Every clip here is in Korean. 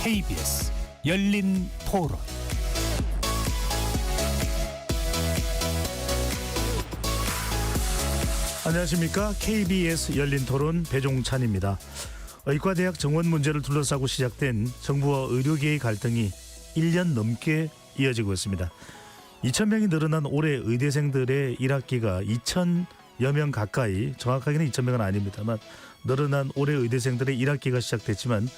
KBS 열린 토론. 안녕하십니까. KBS 열린 토론 배종찬입니다. 의과대학 정원 문제를 둘러싸고 시작된 정부와 의료계의 갈등이 1년 넘게 이어지고 있습니다. 2,000명이 늘어난 올해 의대생들의 1학기가 2,000여 명 가까이, 정확하게는 2,000명은 아닙니다만 늘어난 올해 의대생들의 1학기가 시작됐지만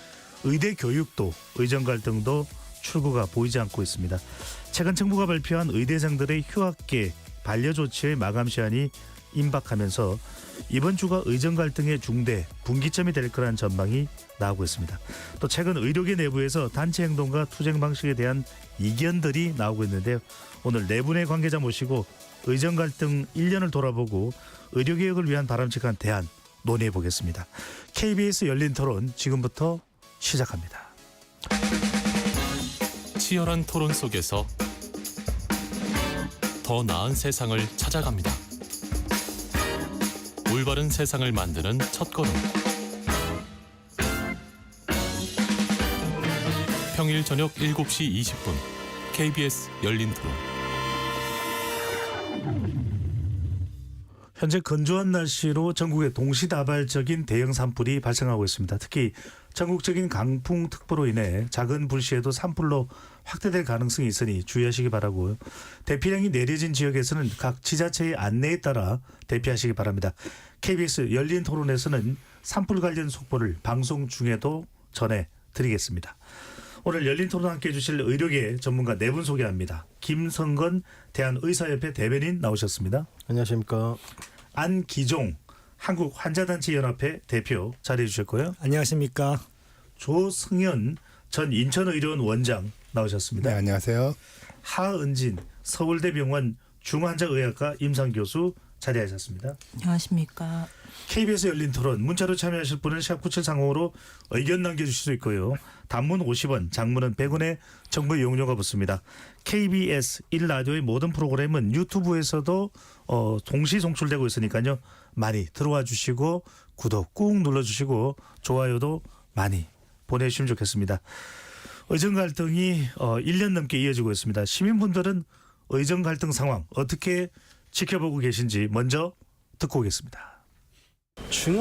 의대 교육도, 의정 갈등도 출구가 보이지 않고 있습니다. 최근 정부가 발표한 의대생들의 휴학계 반려조치의 마감 시한이 임박하면서 이번 주가 의정 갈등의 중대 분기점이 될 거란 전망이 나오고 있습니다. 또 최근 의료계 내부에서 단체 행동과 투쟁 방식에 대한 이견들이 나오고 있는데요. 오늘 네 분의 관계자 모시고 의정 갈등 1년을 돌아보고 의료개혁을 위한 바람직한 대안 논의해 보겠습니다. KBS 열린 토론 지금부터 시작합니다. 치열한 토론 속에서 더 나은 세상을 찾아갑니다. 올바른 세상을 만드는 첫걸음. 평일 저녁 7시 20분 KBS 열린 토론. 현재 건조한 날씨로 전국에 동시다발적인 대형 산불이 발생하고 있습니다. 특히 전국적인 강풍특보로 인해 작은 불씨에도 산불로 확대될 가능성이 있으니 주의하시기 바라고요. 대피령이 내려진 지역에서는 각 지자체의 안내에 따라 대피하시기 바랍니다. KBS 열린 토론에서는 산불 관련 속보를 방송 중에도 전해드리겠습니다. 오늘 열린 토론 함께해 주실 의료계 전문가 네 분 소개합니다. 김성건 대한의사협회 대변인 나오셨습니다. 안녕하십니까. 안기종 한국환자단체연합회 대표 자리해 주셨고요. 안녕하십니까. 조승현 전 인천의료원 원장 나오셨습니다. 네, 안녕하세요. 하은진 서울대병원 중환자의학과 임상교수 자리하셨습니다. 안녕하십니까. KBS 열린 토론 문자로 참여하실 분은 샵9730으로 의견 남겨주실 수 있고요. 단문 50원, 장문은 100원의 정보 이용료가 붙습니다. KBS 1라디오의 모든 프로그램은 유튜브에서도 동시 송출되고 있으니까요. 많이 들어와 주시고 구독 꾹 눌러주시고 좋아요도 많이 보내주시면 좋겠습니다. 의정 갈등이 1년 넘게 이어지고 있습니다. 시민분들은 의정 갈등 상황 어떻게 지켜보고 계신지 먼저 듣고 오겠습니다. 증원에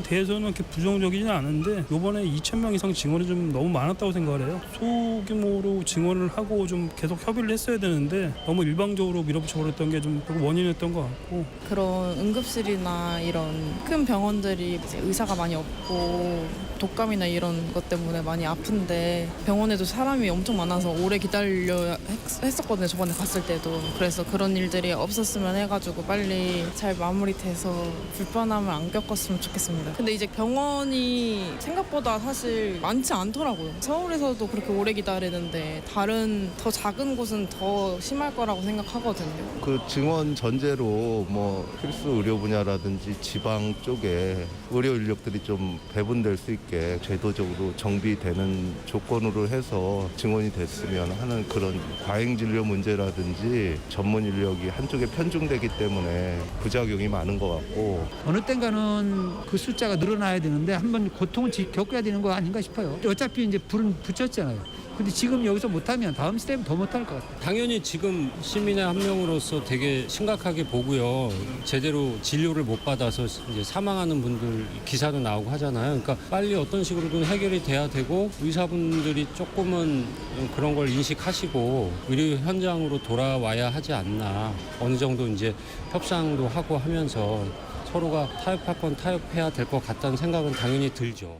대해서는 이렇게 부정적이지는 않은데 이번에 2,000명 이상 증원이 좀 너무 많았다고 생각을 해요. 소규모로 증원을 하고 좀 계속 협의를 했어야 되는데 너무 일방적으로 밀어붙여버렸던 게 좀 원인이었던 것 같고. 그런 응급실이나 이런 큰 병원들이 이제 의사가 많이 없고 독감이나 이런 것 때문에 많이 아픈데 병원에도 사람이 엄청 많아서 오래 기다려 했었거든요. 저번에 갔을 때도. 그래서 그런 일들이 없었으면 해가지고 빨리 잘 마무리돼서 불편함을 안 겪었으면 좋겠습니다. 근데 이제 병원이 생각보다 사실 많지 않더라고요. 서울에서도 그렇게 오래 기다리는데 다른 더 작은 곳은 더 심할 거라고 생각하거든요. 그 증원 전제로 뭐 필수 의료 분야라든지 지방 쪽에 의료 인력들이 좀 배분될 수 있게 제도적으로 정비되는 조건으로 해서 증원이 됐으면 하는 그런 과잉 진료 문제라든지 전문 인력이 한쪽에 편중되기 때문에 부작용이 많은 것 같고. 어느 땐가는 그 숫자가 늘어나야 되는데 한번 고통을 겪어야 되는 거 아닌가 싶어요. 어차피 이제 불은 붙였잖아요. 근데 지금 여기서 못하면 다음 시대면 더 못할 것 같아요. 당연히 지금 시민의 한 명으로서 되게 심각하게 보고요. 제대로 진료를 못 받아서 이제 사망하는 분들 기사도 나오고 하잖아요. 그러니까 빨리 어떤 식으로든 해결이 돼야 되고 의사분들이 조금은 그런 걸 인식하시고 의료 현장으로 돌아와야 하지 않나. 어느 정도 이제 협상도 하고 하면서 서로가 타협할 건 타협해야 될 것 같다는 생각은 당연히 들죠.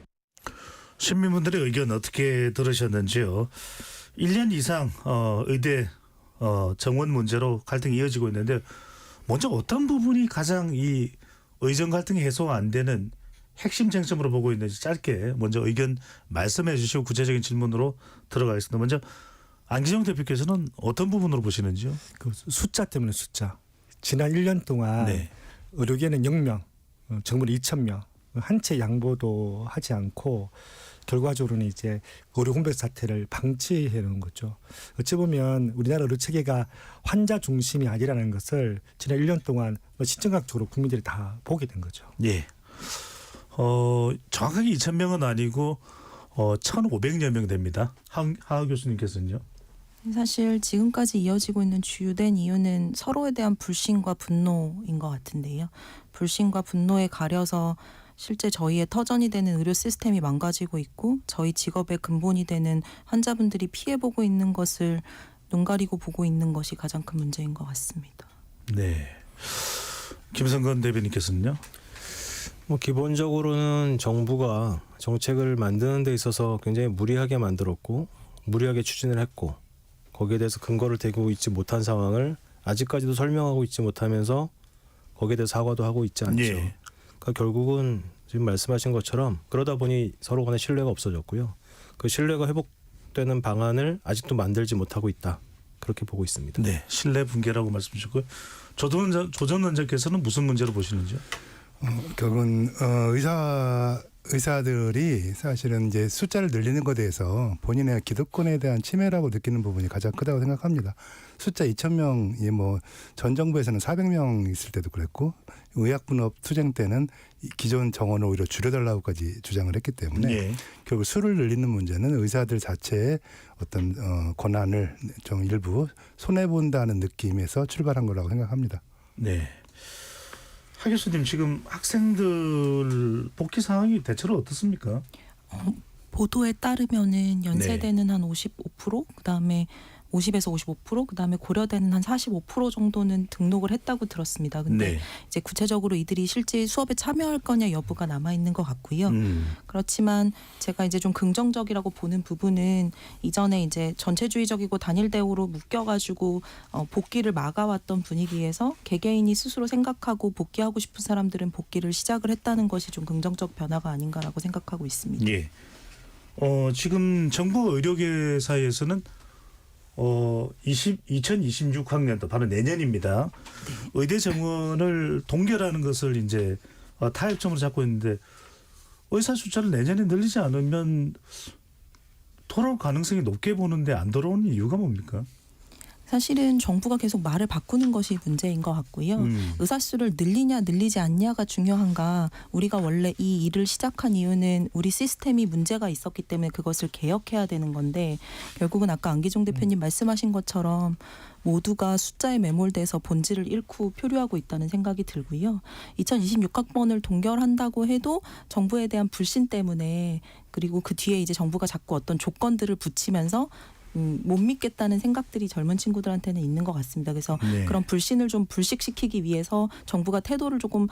시민분들의 의견 어떻게 들으셨는지요? 1년 이상 의대 정원 문제로 갈등이 이어지고 있는데 먼저 어떤 부분이 가장 이 의정 갈등이 해소가 안 되는 핵심 쟁점으로 보고 있는지 짧게 먼저 의견 말씀해 주시고 구체적인 질문으로 들어가겠습니다. 먼저 안기정 대표께서는 어떤 부분으로 보시는지요? 그 숫자 때문에 숫자. 지난 1년 동안 네. 의료계는 0명, 정부는 2,000명, 한 채 양보도 하지 않고 결과적으로는 이제 의료 공백 사태를 방치해 놓은 거죠. 어찌 보면 우리나라 의료 체계가 환자 중심이 아니라는 것을 지난 1년 동안 시청각적으로 국민들이 다 보게 된 거죠. 예. 정확하게 2,000명은 아니고 1,500여 명 됩니다. 하하 교수님께서는요? 사실 지금까지 이어지고 있는 주된 이유는 서로에 대한 불신과 분노인 것 같은데요. 불신과 분노에 가려서 실제 저희의 터전이 되는 의료 시스템이 망가지고 있고 저희 직업의 근본이 되는 환자분들이 피해보고 있는 것을 눈 가리고 보고 있는 것이 가장 큰 문제인 것 같습니다. 네. 김성건 대변인께서는요? 뭐 기본적으로는 정부가 정책을 만드는 데 있어서 굉장히 무리하게 만들었고 무리하게 추진을 했고 거기에 대해서 근거를 대고 있지 못한 상황을 아직까지도 설명하고 있지 못하면서 거기에 대해서 사과도 하고 있지 않죠. 예. 그러니까 결국은 지금 말씀하신 것처럼 그러다 보니 서로 간에 신뢰가 없어졌고요. 그 신뢰가 회복되는 방안을 아직도 만들지 못하고 있다. 그렇게 보고 있습니다. 네. 신뢰 붕괴라고 말씀 주셨고요. 조전 원장께서는 무슨 문제로 보시는지요? 결국은 의사들이 사실은 이제 숫자를 늘리는 것에 대해서 본인의 기득권에 대한 침해라고 느끼는 부분이 가장 크다고 생각합니다. 숫자 2,000명이 뭐 전 정부에서는 400명 있을 때도 그랬고 의약분업 투쟁 때는 기존 정원을 오히려 줄여달라고까지 주장을 했기 때문에 예. 결국 수를 늘리는 문제는 의사들 자체의 어떤 권한을 좀 일부 손해본다는 느낌에서 출발한 거라고 생각합니다. 네. 하 교수님 지금 학생들 복귀 상황이 대체로 어떻습니까? 보도에 따르면은 연세대는 한 55%, 그다음에 50에서 55%, 그다음에 고려대는 한 45% 정도는 등록을 했다고 들었습니다. 근데 네. 이제 구체적으로 이들이 실제 수업에 참여할 거냐 여부가 남아 있는 것 같고요. 그렇지만 제가 이제 좀 긍정적이라고 보는 부분은 이전에 이제 전체주의적이고 단일 대우로 묶여가지고 복귀를 막아왔던 분위기에서 개개인이 스스로 생각하고 복귀하고 싶은 사람들은 복귀를 시작을 했다는 것이 좀 긍정적 변화가 아닌가라고 생각하고 있습니다. 예. 지금 정부 의료계 사이에서는 2026학년도 바로 내년입니다. 의대 정원을 동결하는 것을 이제 타협점으로 잡고 있는데 의사 숫자를 내년에 늘리지 않으면 돌아올 가능성이 높게 보는데 안 돌아오는 이유가 뭡니까? 사실은 정부가 계속 말을 바꾸는 것이 문제인 것 같고요. 의사 수를 늘리냐 늘리지 않냐가 중요한가. 우리가 원래 이 일을 시작한 이유는 우리 시스템이 문제가 있었기 때문에 그것을 개혁해야 되는 건데 결국은 아까 안기종 대표님 말씀하신 것처럼 모두가 숫자에 매몰돼서 본질을 잃고 표류하고 있다는 생각이 들고요. 2026학번을 동결한다고 해도 정부에 대한 불신 때문에 그리고 그 뒤에 이제 정부가 자꾸 어떤 조건들을 붙이면서 못 믿겠다는 생각들이 젊은 친구들한테는 있는 것 같습니다. 그래서 네. 그런 불신을 좀 불식시키기 위해서 정부가 태도를 조금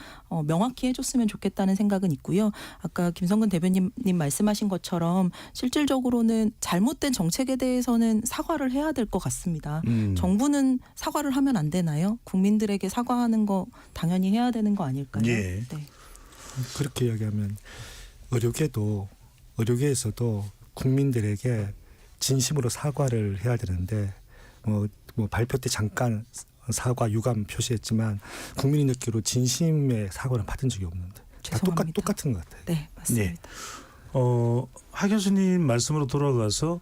명확히 해줬으면 좋겠다는 생각은 있고요. 아까 김성근 대변인 말씀하신 것처럼 실질적으로는 잘못된 정책에 대해서는 사과를 해야 될 것 같습니다. 정부는 사과를 하면 안 되나요? 국민들에게 사과하는 거 당연히 해야 되는 거 아닐까요? 예. 네. 그렇게 이야기하면 의료계에서도 국민들에게 진심으로 사과를 해야 되는데 뭐 발표 때 잠깐 사과 유감 표시했지만 국민이 느끼로 진심의 사과를 받은 적이 없는데 다 죄송합니다. 똑같은 것 같아요. 네, 맞습니다. 네. 하 교수님 말씀으로 돌아가서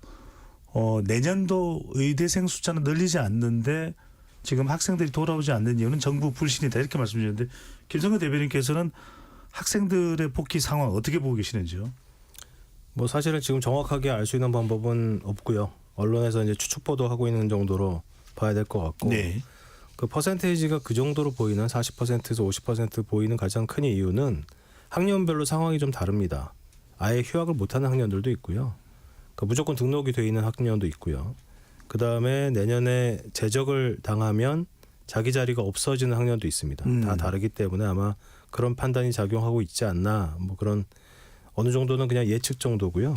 내년도 의대생 숫자는 늘리지 않는데 지금 학생들이 돌아오지 않는 이유는 정부 불신이다 이렇게 말씀 주셨는데 김성근 대변인께서는 학생들의 복귀 상황 어떻게 보고 계시는지요? 뭐 사실은 지금 정확하게 알 수 있는 방법은 없고요. 언론에서 이제 추측 보도하고 있는 정도로 봐야 될 것 같고 네. 그 퍼센테이지가 그 정도로 보이는 40%에서 50% 보이는 가장 큰 이유는 학년별로 상황이 좀 다릅니다. 아예 휴학을 못하는 학년들도 있고요. 그러니까 무조건 등록이 돼 있는 학년도 있고요. 그 다음에 내년에 재적을 당하면 자기 자리가 없어지는 학년도 있습니다. 다 다르기 때문에 아마 그런 판단이 작용하고 있지 않나 뭐 그런 어느 정도는 그냥 예측 정도고요.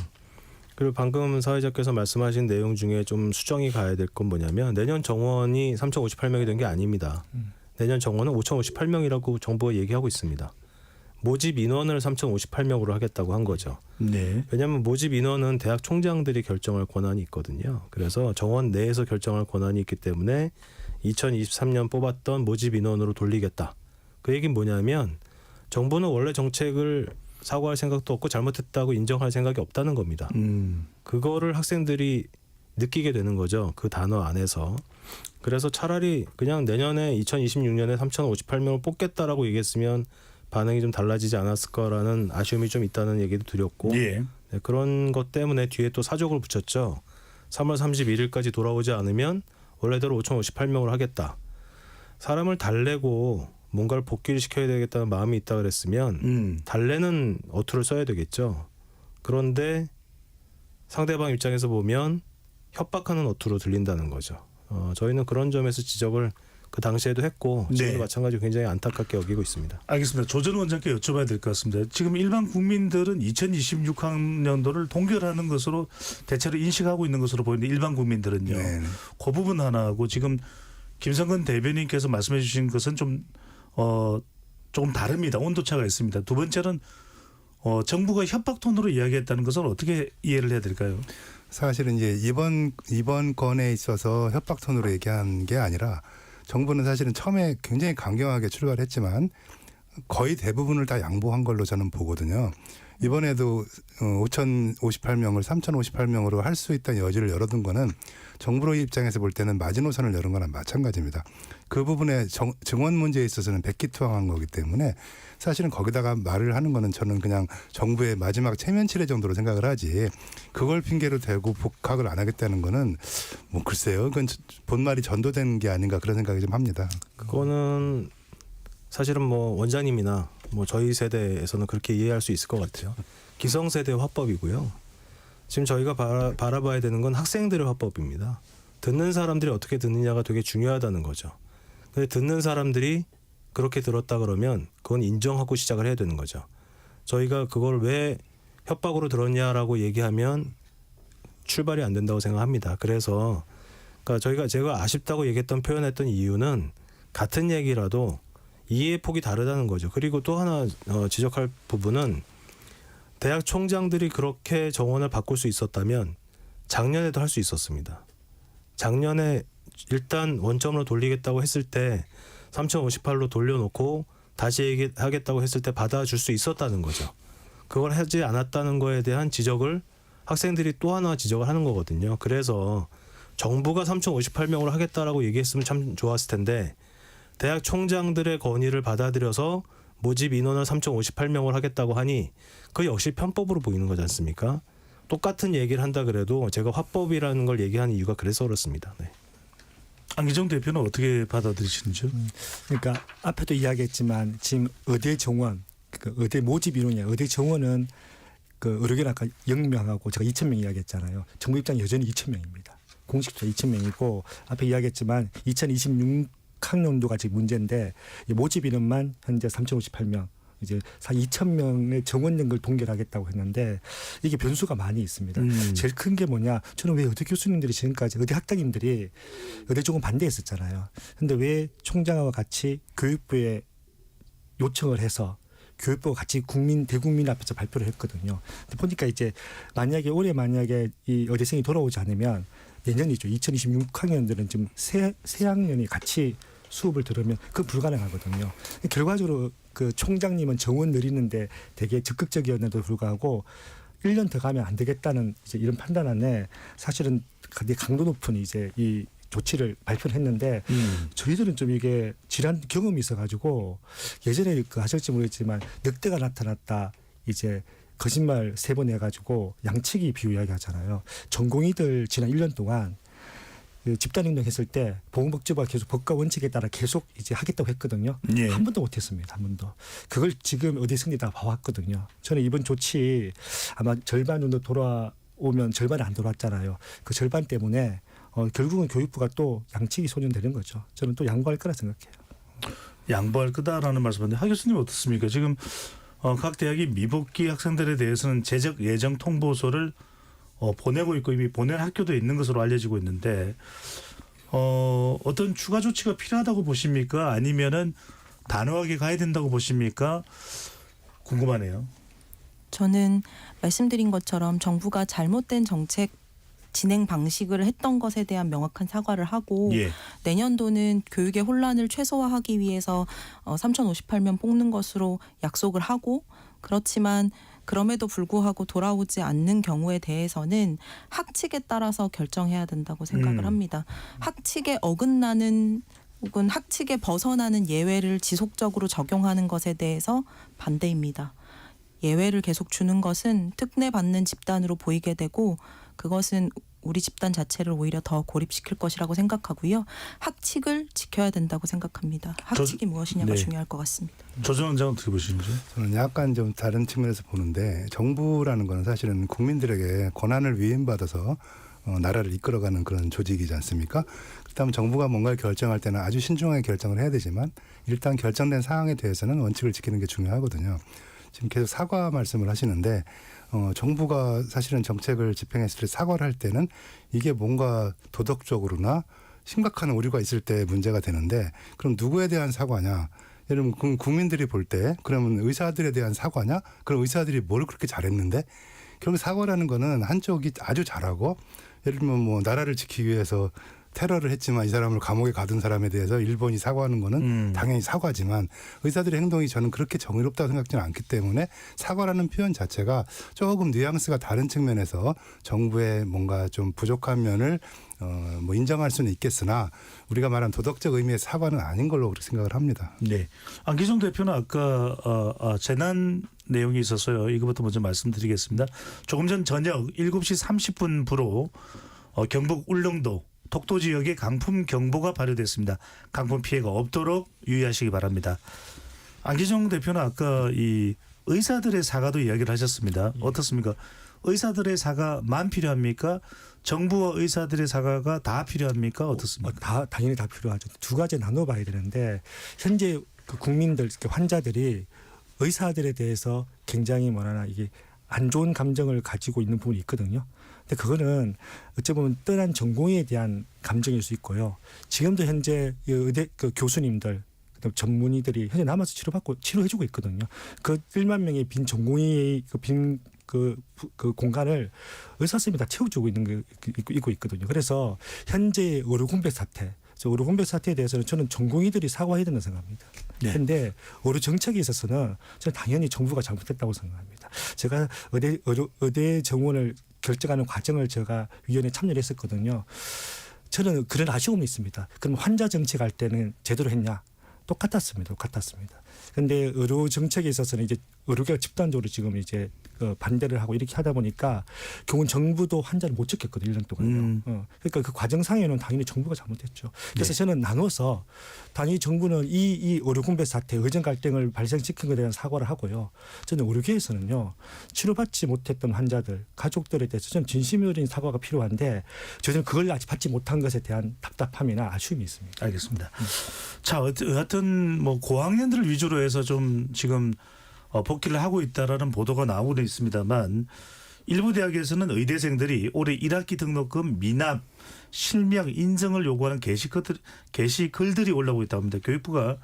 그리고 방금 사회자께서 말씀하신 내용 중에 좀 수정이 가야 될 건 뭐냐면 내년 정원이 3,058명이 된 게 아닙니다. 내년 정원은 5,058명이라고 정부가 얘기하고 있습니다. 모집 인원을 3,058명으로 하겠다고 한 거죠. 네. 왜냐하면 모집 인원은 대학 총장들이 결정할 권한이 있거든요. 그래서 정원 내에서 결정할 권한이 있기 때문에 2023년 뽑았던 모집 인원으로 돌리겠다. 그 얘기는 뭐냐면 정부는 원래 정책을 사과할 생각도 없고 잘못했다고 인정할 생각이 없다는 겁니다. 그거를 학생들이 느끼게 되는 거죠. 그 단어 안에서. 그래서 차라리 그냥 내년에 2026년에 3,058명을 뽑겠다라고 얘기했으면 반응이 좀 달라지지 않았을까라는 아쉬움이 좀 있다는 얘기도 드렸고 예. 네, 그런 것 때문에 뒤에 또 사족을 붙였죠. 3월 31일까지 돌아오지 않으면 원래대로 5,058명을 하겠다. 사람을 달래고 뭔가를 복귀를 시켜야 되겠다는 마음이 있다 그랬으면 달래는 어투를 써야 되겠죠. 그런데 상대방 입장에서 보면 협박하는 어투로 들린다는 거죠. 저희는 그런 점에서 지적을 그 당시에도 했고 지금도 네. 마찬가지로 굉장히 안타깝게 여기고 있습니다. 알겠습니다. 조전 원장께 여쭤봐야 될 것 같습니다. 지금 일반 국민들은 2026학년도를 동결하는 것으로 대체로 인식하고 있는 것으로 보이는데 일반 국민들은요. 네. 그 부분 하나하고 지금 김성근 대변인께서 말씀해 주신 것은 좀 조금 다릅니다. 온도차가 있습니다. 두 번째는 정부가 협박 톤으로 이야기했다는 것은 어떻게 이해를 해야 될까요? 사실은 이제 이번 건에 있어서 협박 톤으로 얘기한 게 아니라 정부는 사실은 처음에 굉장히 강경하게 출발을 했지만 거의 대부분을 다 양보한 걸로 저는 보거든요. 이번에도 5,058명을 3,058명으로 할 수 있다는 여지를 열어둔 거는 정부의 입장에서 볼 때는 마지노선을 열은 거나 마찬가지입니다. 그 부분에 증원 문제에 있어서는 백기투항한 거기 때문에 사실은 거기다가 말을 하는 거는 저는 그냥 정부의 마지막 체면치레 정도로 생각을 하지 그걸 핑계로 대고 복학을 안 하겠다는 거는 뭐 글쎄요. 그건 본말이 전도된 게 아닌가 그런 생각이 좀 합니다. 그거는 사실은 뭐 원장님이나 뭐 저희 세대에서는 그렇게 이해할 수 있을 것 같아요. 기성세대 화법이고요. 지금 저희가 바라봐야 되는 건 학생들의 화법입니다. 듣는 사람들이 어떻게 듣느냐가 되게 중요하다는 거죠. 근데 듣는 사람들이 그렇게 들었다 그러면 그건 인정하고 시작을 해야 되는 거죠. 저희가 그걸 왜 협박으로 들었냐라고 얘기하면 출발이 안 된다고 생각합니다. 그래서 그러니까 제가 아쉽다고 얘기했던 표현했던 이유는 같은 얘기라도 이해 폭이 다르다는 거죠. 그리고 또 하나 지적할 부분은 대학 총장들이 그렇게 정원을 바꿀 수 있었다면 작년에도 할 수 있었습니다. 작년에 일단 원점으로 돌리겠다고 했을 때 3,058로 돌려놓고 다시 얘기하겠다고 했을 때 받아줄 수 있었다는 거죠. 그걸 하지 않았다는 거에 대한 지적을 학생들이 또 하나 지적을 하는 거거든요. 그래서 정부가 3,058명으로 하겠다라고 얘기했으면 참 좋았을 텐데 대학 총장들의 건의를 받아들여서 모집 인원을 3,058명을 하겠다고 하니 그 역시 편법으로 보이는 거지 않습니까? 똑같은 얘기를 한다 그래도 제가 화법이라는 걸 얘기하는 이유가 그래서 그렇습니다. 네. 안기정 대표는 어떻게 받아들이시는지요? 그러니까 앞에도 이야기했지만 지금 의대 정원, 그 의대 모집 인원이야. 의대 정원은 그 의료계는 아까 0명하고 제가 2,000명 이야기했잖아요. 정부 입장 여전히 2,000명입니다. 공식 숫자 2,000명이고 앞에 이야기했지만 2026학년도가 지금 문제인데 모집 인원만 현재 3,058명. 이제 2,000명의 정원된 걸 동결하겠다고 했는데 이게 변수가 많이 있습니다. 제일 큰 게 뭐냐? 저는 왜 의대 교수님들이 지금까지 의대 학당님들이 의대 조금 반대했었잖아요. 근데 왜 총장과 같이 교육부에 요청을 해서 교육부가 같이 대국민 앞에서 발표를 했거든요. 근데 보니까 이제 올해 만약에 이 의대생이 돌아오지 않으면 내년이죠. 2026학년들은 지금 새 학년이 같이 수업을 들으면 그건 불가능하거든요. 결과적으로 그 총장님은 정원 늘리는데 되게 적극적이었는데도 불구하고 1년 더 가면 안 되겠다는 이제 이런 판단 안에 사실은 강도 높은 이제 이 조치를 발표를 했는데 저희들은 좀 이게 지난 경험이 있어가지고 예전에 그 하실지 모르겠지만 늑대가 나타났다 이제 거짓말 3번 해가지고 양치기 비유 이야기하잖아요. 전공의들 지난 1년 동안 그 집단운동 했을 때 보건복지부가 계속 법과 원칙에 따라 계속 이제 하겠다고 했거든요. 예. 한 번도 못했습니다. 한 번도. 그걸 지금 의대생들이 다 봐왔거든요. 저는 이번 조치 아마 절반 정도 돌아오면 절반이 안 돌아왔잖아요. 그 절반 때문에 결국은 교육부가 또 양치기 소년되는 거죠. 저는 또 양보할 거라 생각해요. 양보할 거다라는 말씀인데 하 교수님 어떻습니까? 지금 각 대학이 미복귀 학생들에 대해서는 재적 예정 통보서를 보내고 있고 이미 보낸 학교도 있는 것으로 알려지고 있는데 어떤 추가 조치가 필요하다고 보십니까? 아니면은 단호하게 가야 된다고 보십니까? 궁금하네요. 저는 말씀드린 것처럼 정부가 잘못된 정책 진행 방식을 했던 것에 대한 명확한 사과를 하고 예. 내년도는 교육의 혼란을 최소화하기 위해서 3,058명 뽑는 것으로 약속을 하고 그렇지만 그럼에도 불구하고 돌아오지 않는 경우에 대해서는 학칙에 따라서 결정해야 된다고 생각을 합니다. 학칙에 어긋나는 혹은 학칙에 벗어나는 예외를 지속적으로 적용하는 것에 대해서 반대입니다. 예외를 계속 주는 것은 특례받는 집단으로 보이게 되고 그것은 우리 집단 자체를 오히려 더 고립시킬 것이라고 생각하고요. 학칙을 지켜야 된다고 생각합니다. 학칙이 무엇이냐가 네. 중요할 것 같습니다. 조정 원장은 어떻게 보시는지? 저는 약간 좀 다른 측면에서 보는데 정부라는 거는 사실은 국민들에게 권한을 위임받아서 나라를 이끌어가는 그런 조직이지 않습니까? 그렇다면 정부가 뭔가를 결정할 때는 아주 신중하게 결정을 해야 되지만 일단 결정된 사항에 대해서는 원칙을 지키는 게 중요하거든요. 지금 계속 사과 말씀을 하시는데 정부가 사실은 정책을 집행했을 때 사과를 할 때는 이게 뭔가 도덕적으로나 심각한 오류가 있을 때 문제가 되는데 그럼 누구에 대한 사과냐? 예를 들면 국민들이 볼 때 그러면 의사들에 대한 사과냐? 그럼 의사들이 뭘 그렇게 잘했는데 결국 사과라는 거는 한쪽이 아주 잘하고 예를 들면 뭐 나라를 지키기 위해서 테러를 했지만 이 사람을 감옥에 가둔 사람에 대해서 일본이 사과하는 거는 당연히 사과지만 의사들의 행동이 저는 그렇게 정의롭다고 생각지는 않기 때문에 사과라는 표현 자체가 조금 뉘앙스가 다른 측면에서 정부의 뭔가 좀 부족한 면을 뭐 인정할 수는 있겠으나 우리가 말한 도덕적 의미의 사과는 아닌 걸로 그렇게 생각을 합니다. 네. 안기정 대표는 아까 재난 내용이 있어서요. 이거부터 먼저 말씀드리겠습니다. 조금 전 저녁 7시 30분부로 경북 울릉도 독도 지역에 강풍 경보가 발효됐습니다. 강풍 피해가 없도록 유의하시기 바랍니다. 안기정 대표는 아까 이 의사들의 사과도 이야기를 하셨습니다. 어떻습니까? 의사들의 사과만 필요합니까? 정부와 의사들의 사과가 다 필요합니까? 어떻습니까? 당연히 다 필요하죠. 두 가지 나눠봐야 되는데 현재 그 국민들, 환자들이 의사들에 대해서 굉장히 이게 안 좋은 감정을 가지고 있는 부분이 있거든요. 근데 그거는 어찌 보면 떠난 전공에 대한 감정일 수 있고요. 지금도 현재 의대 교수님들, 그다음 전문의들이 현재 남아서 치료해주고 있거든요. 그 1만 명의 빈 전공의 그 공간을 의사 선생님이 다 채워주고 있고 있거든요. 그래서 현재 의료 공백 사태, 의료 공백 사태에 대해서는 저는 전공의들이 사과해야 된다고 생각합니다. 그런데 의료 정책에 있어서는 저는 당연히 정부가 잘못했다고 생각합니다. 제가 의대 정원을 결정하는 과정을 제가 위원회에 참여를 했었거든요. 저는 그런 아쉬움이 있습니다. 그럼 환자 정책할 때는 제대로 했냐? 똑같았습니다. 그런데 의료 정책에 있어서는 이제 의료계가 집단적으로 지금 이제 반대를 하고 이렇게 하다 보니까 결국은 정부도 환자를 못 지켰거든요. 1년 동안요. 그러니까 그 과정상에는 당연히 정부가 잘못했죠. 그래서 저는 나눠서 당연히 정부는 이 의료 공백 사태, 의정 갈등을 발생시킨 것에 대한 사과를 하고요. 저는 의료계에서는요. 치료받지 못했던 환자들, 가족들에 대해서 좀 진심이 어린 사과가 필요한데 저는 그걸 아직 받지 못한 것에 대한 답답함이나 아쉬움이 있습니다. 알겠습니다. 자, 여하튼 뭐 고학년들을 위주로 해서 좀 지금 복귀를 하고 있다라는 보도가 나오고 있습니다만 일부 대학에서는 의대생들이 올해 1학기 등록금 미납, 실명 인증을 요구하는 게시글들이 올라오고 있다고 합니다. 교육부가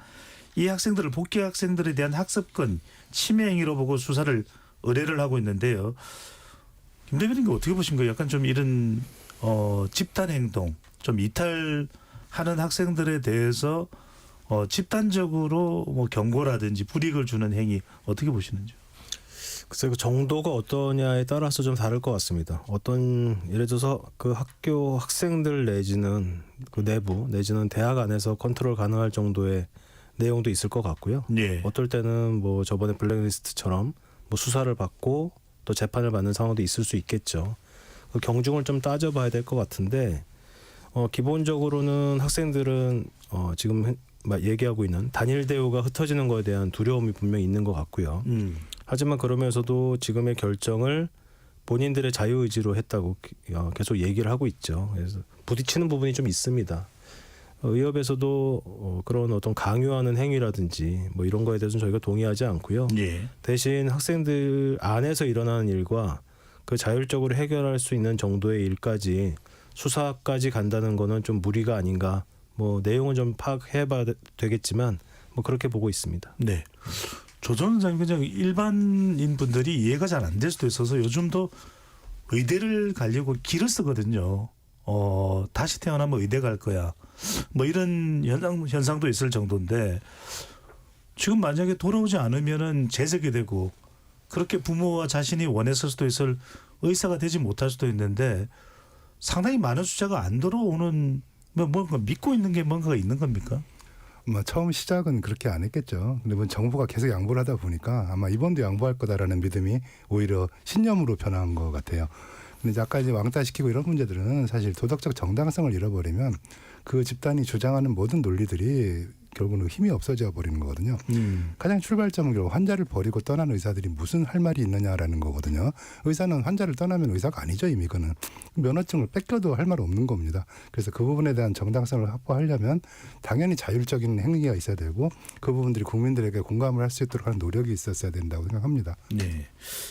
이 학생들을 복귀 학생들에 대한 학습권 침해 행위로 보고 수사를 의뢰를 하고 있는데요. 김 대표님 어떻게 보신 거예요? 약간 좀 이런 집단 행동, 좀 이탈하는 학생들에 대해서 집단적으로 뭐 경고라든지 불이익을 주는 행위 어떻게 보시는지요? 글쎄 그 정도가 어떠냐에 따라서 좀 다를 것 같습니다. 예를 들어서 그 학교 학생들 내지는 그 내부 내지는 대학 안에서 컨트롤 가능할 정도의 내용도 있을 것 같고요. 네. 어떨 때는 뭐 저번에 블랙리스트처럼 뭐 수사를 받고 또 재판을 받는 상황도 있을 수 있겠죠. 그 경중을 좀 따져봐야 될 것 같은데 기본적으로는 학생들은 지금 얘기하고 있는 단일 대우가 흩어지는 것에 대한 두려움이 분명히 있는 것 같고요. 하지만 그러면서도 지금의 결정을 본인들의 자유의지로 했다고 계속 얘기를 하고 있죠. 그래서 부딪히는 부분이 좀 있습니다. 의협에서도 그런 어떤 강요하는 행위라든지 뭐 이런 거에 대해서는 저희가 동의하지 않고요. 예. 대신 학생들 안에서 일어나는 일과 그 자율적으로 해결할 수 있는 정도의 일까지 수사까지 간다는 거는 좀 무리가 아닌가. 뭐 내용은 좀 파악해봐야 되겠지만 뭐 그렇게 보고 있습니다. 네. 조전 원장님 그냥 일반인 분들이 이해가 잘 안 될 수도 있어서 요즘도 의대를 가려고 길을 쓰거든요. 다시 태어나면 의대 갈 거야. 뭐 이런 현상도 있을 정도인데 지금 만약에 돌아오지 않으면은 재석이 되고 그렇게 부모와 자신이 원했을 수도 있을 의사가 되지 못할 수도 있는데 상당히 많은 숫자가 안 돌아오는 뭔가 믿고 있는 게 뭔가가 있는 겁니까? 아마 처음 시작은 그렇게 안 했겠죠. 근데 뭐 정부가 계속 양보를 하다 보니까 아마 이번도 양보할 거다라는 믿음이 오히려 신념으로 변한 것 같아요. 근데 이제 아까 이제 왕따시키고 이런 문제들은 사실 도덕적 정당성을 잃어버리면 그 집단이 주장하는 모든 논리들이 결국은 힘이 없어져 버리는 거거든요. 가장 출발점은 결국 환자를 버리고 떠난 의사들이 무슨 할 말이 있느냐라는 거거든요. 의사는 환자를 떠나면 의사가 아니죠. 이미 그는 면허증을 뺏겨도 할 말 없는 겁니다. 그래서 그 부분에 대한 정당성을 확보하려면 당연히 자율적인 행위가 있어야 되고 그 부분들이 국민들에게 공감을 할 수 있도록 하는 노력이 있었어야 된다고 생각합니다. 네.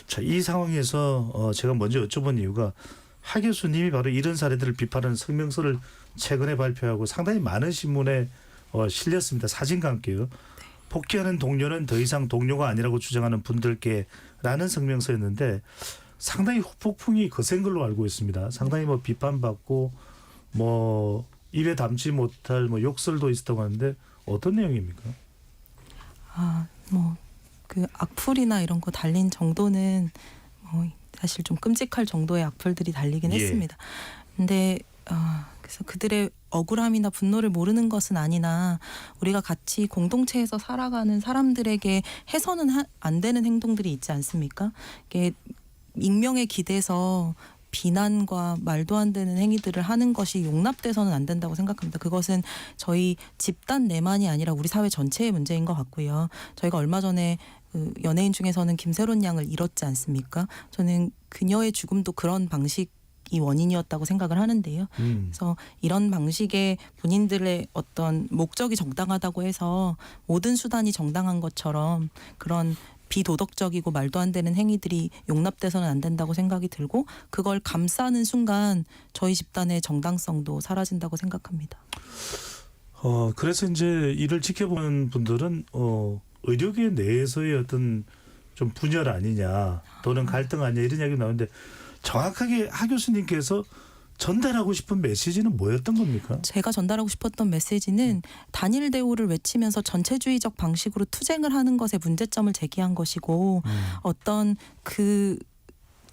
자, 이 상황에서 제가 먼저 여쭤본 이유가 하 교수님이 바로 이런 사례들을 비판하는 성명서를 최근에 발표하고 상당히 많은 신문에 실렸습니다. 사진과 함께요. 복귀하는 동료는 더 이상 동료가 아니라고 주장하는 분들께라는 성명서였는데 상당히 후폭풍이 거센 걸로 알고 있습니다. 상당히 뭐 비판받고 뭐 입에 담지 못할 뭐 욕설도 있었다고 하는데 어떤 내용입니까? 뭐 그 악플이나 이런 거 달린 정도는 사실 좀 끔찍할 정도의 악플들이 달리긴 했습니다. 근데 그래서 그들의 억울함이나 분노를 모르는 것은 아니나 우리가 같이 공동체에서 살아가는 사람들에게 해서는 안 되는 행동들이 있지 않습니까? 이게 익명에 기대서 비난과 말도 안 되는 행위들을 하는 것이 용납돼서는 안 된다고 생각합니다. 그것은 저희 집단 내만이 아니라 우리 사회 전체의 문제인 것 같고요. 저희가 얼마 전에 그 연예인 중에서는 김세론 양을 잃었지 않습니까? 저는 그녀의 죽음도 그런 방식이 원인이었다고 생각을 하는데요. 그래서 이런 방식의 본인들의 어떤 목적이 정당하다고 해서 모든 수단이 정당한 것처럼 그런 비도덕적이고 말도 안 되는 행위들이 용납돼서는 안 된다고 생각이 들고 그걸 감싸는 순간 저희 집단의 정당성도 사라진다고 생각합니다. 그래서 이제 이를 지켜보는 분들은 의료계 내에서의 어떤 좀 분열 아니냐 또는 갈등 아니냐 이런 이야기가 나오는데 정확하게 하 교수님께서 전달하고 싶은 메시지는 뭐였던 겁니까? 제가 전달하고 싶었던 메시지는 단일 대우를 외치면서 전체주의적 방식으로 투쟁을 하는 것에 문제점을 제기한 것이고 어떤 그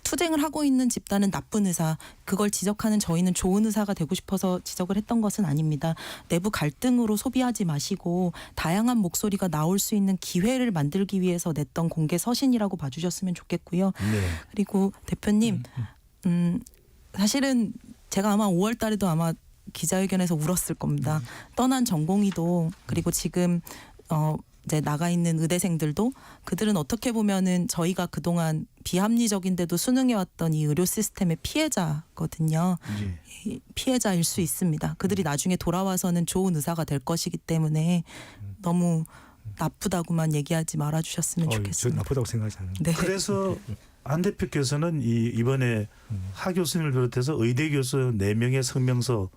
투쟁을 하고 있는 집단은 나쁜 의사, 그걸 지적하는 저희는 좋은 의사가 되고 싶어서 지적을 했던 것은 아닙니다. 내부 갈등으로 소비하지 마시고 다양한 목소리가 나올 수 있는 기회를 만들기 위해서 냈던 공개 서신이라고 봐주셨으면 좋겠고요. 네. 그리고 대표님, 사실은 제가 아마 5월 달에도 아마 기자회견에서 울었을 겁니다. 떠난 전공의도 그리고 지금 이제 나가 있는 의대생들도 그들은 어떻게 보면은 저희가 그동안 비합리적인데도 순응해왔던 이 의료 시스템의 피해자거든요. 피해자일 수 있습니다. 그들이 나중에 돌아와서는 좋은 의사가 될 것이기 때문에 너무 나쁘다고만 얘기하지 말아주셨으면 좋겠습니다. 저는 나쁘다고 생각하지 않습니다. 네. 그래서 안 대표께서는 이번에 하 교수님을 비롯해서 의대 교수 4명의 성명서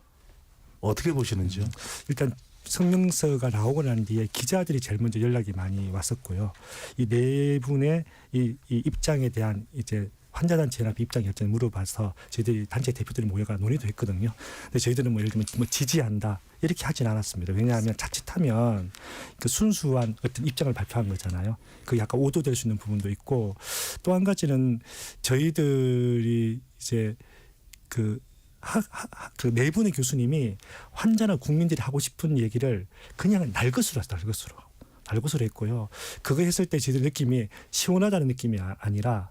어떻게 보시는지요? 일단 성명서가 나오고 난 뒤에 기자들이 제일 먼저 연락이 많이 왔었고요. 이 네 분의 이 입장에 대한 이제 환자단체나 입장 결정을 물어봐서 저희들이 단체 대표들이 모여가 논의도 했거든요. 근데 저희들은 뭐 예를 들면 뭐 지지한다 이렇게 하진 않았습니다. 왜냐하면 자칫하면 그 순수한 어떤 입장을 발표한 거잖아요. 그 약간 오도될 수 있는 부분도 있고 또 한 가지는 저희들이 이제 그 네 분의 교수님이 환자나 국민들이 하고 싶은 얘기를 그냥 날것으로 했고요. 그거 했을 때 저희들 느낌이 시원하다는 느낌이 아니라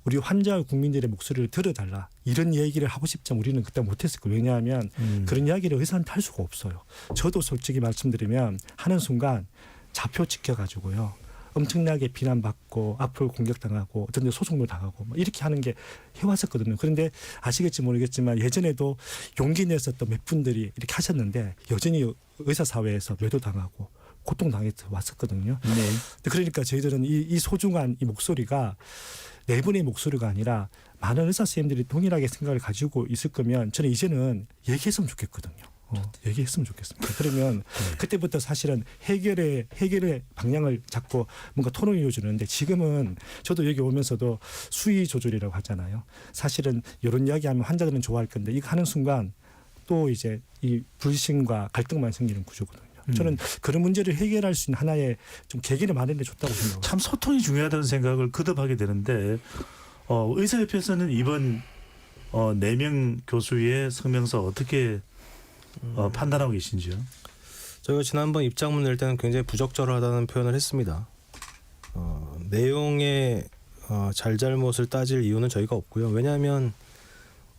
우리 환자와 국민들의 목소리를 들어달라 이런 얘기를 하고 싶지만 우리는 그때 못했을 거예요. 왜냐하면 그런 이야기를 의사한테 할 수가 없어요. 저도 솔직히 말씀드리면 하는 순간 좌표 찍혀가지고요. 엄청나게 비난받고 앞으로 공격당하고 어떤 데 소송도 당하고 이렇게 하는 게 해왔었거든요. 그런데 아시겠지 모르겠지만 예전에도 용기 내셨던 몇 분들이 이렇게 하셨는데 여전히 의사사회에서 매도당하고 고통당해서 왔었거든요. 네. 그러니까 저희들은 이 소중한 이 목소리가 네 분의 목소리가 아니라 많은 의사 선생님들이 동일하게 생각을 가지고 있을 거면 저는 이제는 얘기했으면 좋겠거든요. 얘기했으면 좋겠습니다. 그러면 그때부터 사실은 해결의 방향을 잡고 뭔가 토론을 이루어주는데 지금은 저도 여기 오면서도 수위 조절이라고 하잖아요. 사실은 이런 이야기하면 환자들은 좋아할 건데 이거 하는 순간 또 이제 이 불신과 갈등만 생기는 구조거든요. 저는 그런 문제를 해결할 수 있는 하나의 좀 계기를 마련해 줬다고 생각합니다. 참 소통이 중요하다는 생각을 거듭하게 되는데 의사협회에서는 이번 4명 교수의 성명서 어떻게 판단하고 계신지요? 저희가 지난번 입장문 낼 때는 굉장히 부적절하다는 표현을 했습니다. 내용의 잘잘못을 따질 이유는 저희가 없고요. 왜냐하면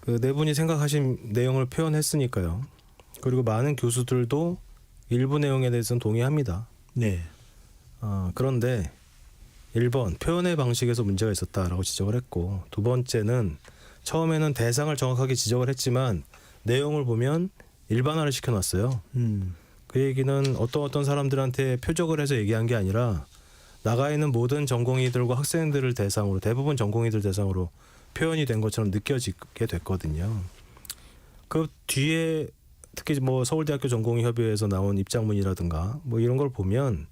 그 네 분이 생각하신 내용을 표현했으니까요. 그리고 많은 교수들도 일부 내용에 대해서는 동의합니다. 네. 그런데 1번 표현의 방식에서 문제가 있었다라고 지적을 했고, 두 번째는 처음에는 대상을 정확하게 지적을 했지만 내용을 보면 일반화를 시켜놨어요. 그 얘기는 어떤 사람들한테 표적을 해서 얘기한 게 아니라 나가 있는 모든 전공의들과 학생들을 대상으로, 대부분 전공의들 대상으로 표현이 된 것처럼 느껴지게 됐거든요. 그 뒤에 특히 뭐 서울대학교 전공의협의회에서 나온 입장문이라든가 뭐 이런 걸 보면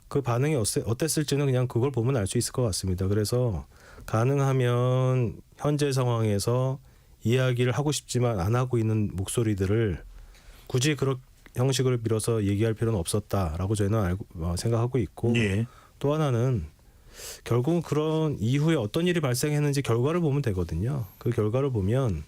그 반응이 어땠을지는 그냥 그걸 보면 알 수 있을 것 같습니다. 그래서 가능하면 현재 상황에서 이야기를 하고 싶지만 안 하고 있는 목소리들을 굳이 그런 형식을 빌어서 얘기할 필요는 없었다라고 저희는 생각하고 있고, 예. 또 하나는 결국은 그런 이후에 어떤 일이 발생했는지 결과를 보면 되거든요. 그 결과를 보면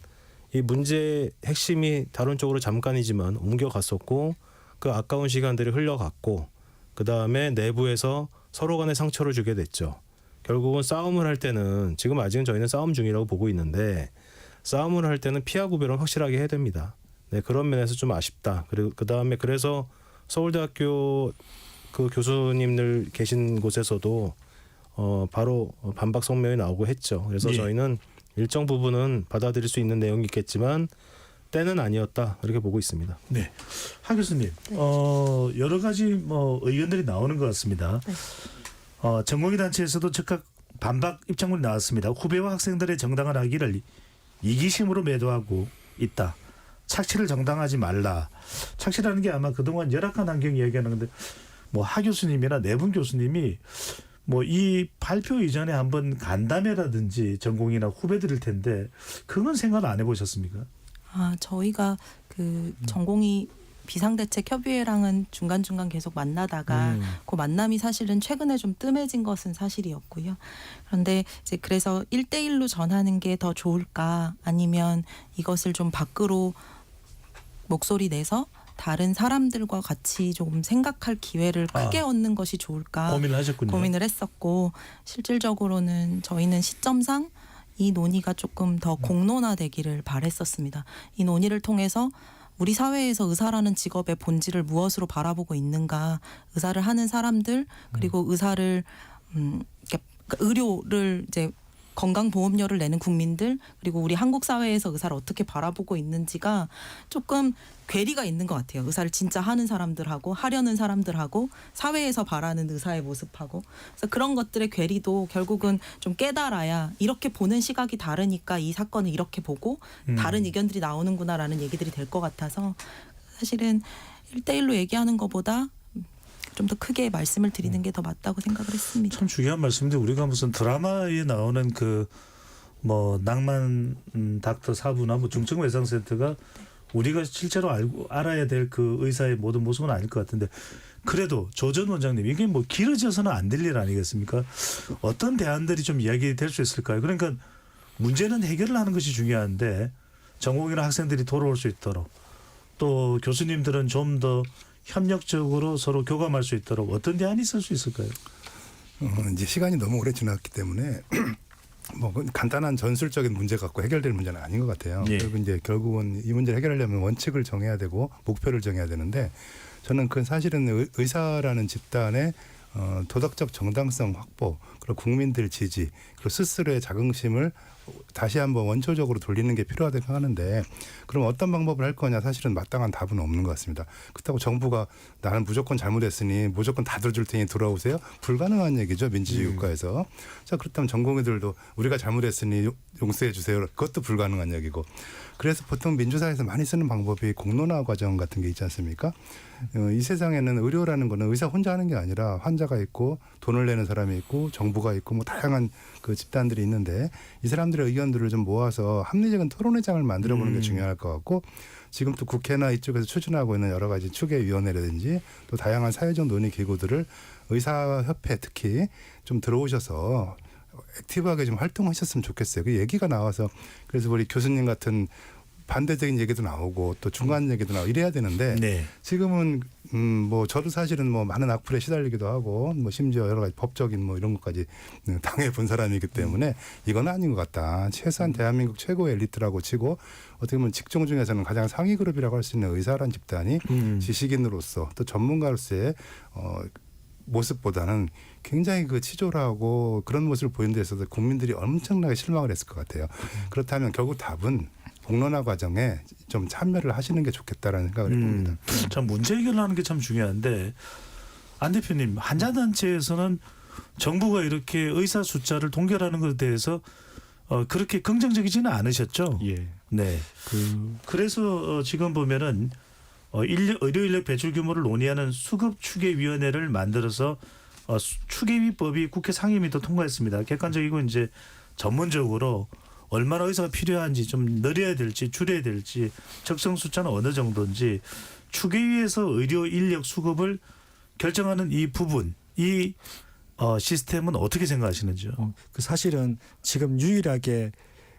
이 문제의 핵심이 다른 쪽으로 잠깐이지만 옮겨갔었고, 그 아까운 시간들이 흘러갔고, 그 다음에 내부에서 서로 간에 상처를 주게 됐죠. 결국은 싸움을 할 때는, 지금 아직은 저희는 싸움 중이라고 보고 있는데, 싸움을 할 때는 피하 구별을 확실하게 해야 됩니다. 네, 그런 면에서 좀 아쉽다. 그리고 그 다음에 그래서 서울대학교 그 교수님들 계신 곳에서도 바로 반박 성명이 나오고 했죠. 그래서 예. 저희는 일정 부분은 받아들일 수 있는 내용이 있겠지만 때는 아니었다, 이렇게 보고 있습니다. 네. 하 교수님, 여러 가지 뭐 의견들이 나오는 것 같습니다. 네. 전공의 단체에서도 즉각 반박 입장문이 나왔습니다. 후배와 학생들의 정당한 학위를 이기심으로 매도하고 있다. 착취를 정당하지 말라. 착취라는 게 아마 그동안 열악한 환경 이야기하는 건데, 뭐 하 교수님이나 네 분 교수님이 뭐 이 발표 이전에 한번 간담회라든지 전공이나 후배들일 텐데 그건 생각 안 해보셨습니까? 저희가 그 전공의 비상대책협의회랑은 중간중간 계속 만나다가 그 만남이 사실은 최근에 좀 뜸해진 것은 사실이었고요. 그런데 이제 그래서 1대1로 전하는 게 더 좋을까, 아니면 이것을 좀 밖으로 목소리 내서 다른 사람들과 같이 조금 생각할 기회를 크게 얻는 것이 좋을까 고민을 하셨군요. 고민을 했었고, 실질적으로는 저희는 시점상 이 논의가 조금 더 공론화되기를 바랬었습니다. 이 논의를 통해서 우리 사회에서 의사라는 직업의 본질을 무엇으로 바라보고 있는가, 의사를 하는 사람들, 그리고 의사를 의료를 이제 건강보험료를 내는 국민들, 그리고 우리 한국 사회에서 의사를 어떻게 바라보고 있는지가 조금 괴리가 있는 것 같아요. 의사를 진짜 하는 사람들하고 하려는 사람들하고 사회에서 바라는 의사의 모습하고, 그래서 그런 것들의 괴리도 결국은 좀 깨달아야, 이렇게 보는 시각이 다르니까 이 사건을 이렇게 보고 다른 의견들이 나오는구나라는 얘기들이 될 것 같아서, 사실은 1대1로 얘기하는 것보다 좀 더 크게 말씀을 드리는 게 더 맞다고 생각을 했습니다. 참 중요한 말씀인데, 우리가 무슨 드라마에 나오는 그 뭐 낭만 닥터 사부나 뭐 중증외상센터가 우리가 실제로 알아야 될 그 의사의 모든 모습은 아닐 것 같은데, 그래도 조 전 원장님, 이게 뭐 길어져서는 안 될 일 아니겠습니까? 어떤 대안들이 좀 이야기될 수 있을까요? 그러니까 문제는 해결을 하는 것이 중요한데 전공이나 학생들이 돌아올 수 있도록, 또 교수님들은 좀 더 협력적으로 서로 교감할 수 있도록 어떤 대안이 있을 수 있을까요? 이제 시간이 너무 오래 지났기 때문에 뭐 간단한 전술적인 문제 갖고 해결될 문제는 아닌 것 같아요. 예. 그리고 이제 결국은 이 문제를 해결하려면 원칙을 정해야 되고 목표를 정해야 되는데, 저는 그 사실은 의사라는 집단의 도덕적 정당성 확보, 그리고 국민들 지지, 그리고 스스로의 자긍심을 다시 한번 원초적으로 돌리는 게 필요하다고 생각하는데, 그럼 어떤 방법을 할 거냐, 사실은 마땅한 답은 없는 것 같습니다. 그렇다고 정부가 나는 무조건 잘못했으니 무조건 다 들어줄 테니 돌아오세요? 불가능한 얘기죠, 민주주의 국가에서. 자, 그렇다면 전공의들도 우리가 잘못했으니 용서해 주세요. 그것도 불가능한 얘기고. 그래서 보통 민주사회에서 많이 쓰는 방법이 공론화 과정 같은 게 있지 않습니까? 이 세상에는 의료라는 거는 의사 혼자 하는 게 아니라 환자가 있고 돈을 내는 사람이 있고 정부가 있고 뭐 다양한 그 집단들이 있는데, 이 사람들의 의견들을 좀 모아서 합리적인 토론회장을 만들어보는 게 중요할 것 같고, 지금 또 국회나 이쪽에서 추진하고 있는 여러 가지 추계위원회라든지 또 다양한 사회적 논의 기구들을 의사협회 특히 좀 들어오셔서 액티브하게 좀 활동하셨으면 좋겠어요. 그 얘기가 나와서, 그래서 우리 교수님 같은 반대적인 얘기도 나오고 또 중간 얘기도 나오고 이래야 되는데 네. 지금은 뭐 저도 사실은 뭐 많은 악플에 시달리기도 하고 뭐 심지어 여러 가지 법적인 뭐 이런 것까지 당해 본 사람이기 때문에 이건 아닌 것 같다. 최소한 대한민국 최고의 엘리트라고 치고 어떻게 보면 직종 중에서는 가장 상위 그룹이라고 할 수 있는 의사란 집단이 지식인으로서 또 전문가로서의 모습보다는 굉장히 그 치졸하고 그런 모습을 보이는 데 있어서 국민들이 엄청나게 실망을 했을 것 같아요. 그렇다면 결국 답은 공론화 과정에 좀 참여를 하시는 게 좋겠다라는 생각을 해봅니다. 참 문제 해결하는 게 참 중요한데 안 대표님 환자단체에서는 정부가 이렇게 의사 숫자를 동결하는 것에 대해서 그렇게 긍정적이지는 않으셨죠? 예. 네. 그래서 지금 보면은 의료 인력 배출 규모를 논의하는 수급 추계위원회를 만들어서 추계위법이 국회 상임위도 통과했습니다. 객관적이고 이제 전문적으로 얼마나 의사가 필요한지 좀 늘려야 될지 줄여야 될지 적정 숫자는 어느 정도인지 추계위에서 의료 인력 수급을 결정하는 이 부분 이 시스템은 어떻게 생각하시는지요? 그 사실은 지금 유일하게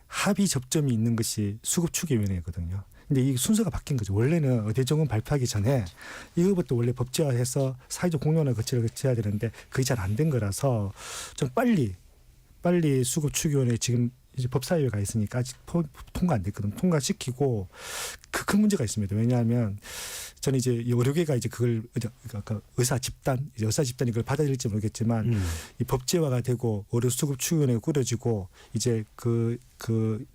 합의 접점이 있는 것이 수급 추계위원회거든요. 근데 이 순서가 바뀐 거죠. 원래는 의대정원 발표하기 전에 이거부터 원래 법제화해서 사회적 공론화 거쳐야 되는데 그게 잘 안 된 거라서 좀 빨리 수급 추계위원회 지금 이제 법사위가 있으니까 아직 통과 안 됐거든요. 통과시키고 큰 문제가 있습니다. 왜냐하면 저는 이제 의료계가 이제 그걸 아까 의사 집단이 그걸 받아들일지 모르겠지만 이 법제화가 되고 의료 수급 추계위원회가 꾸려지고 이제 그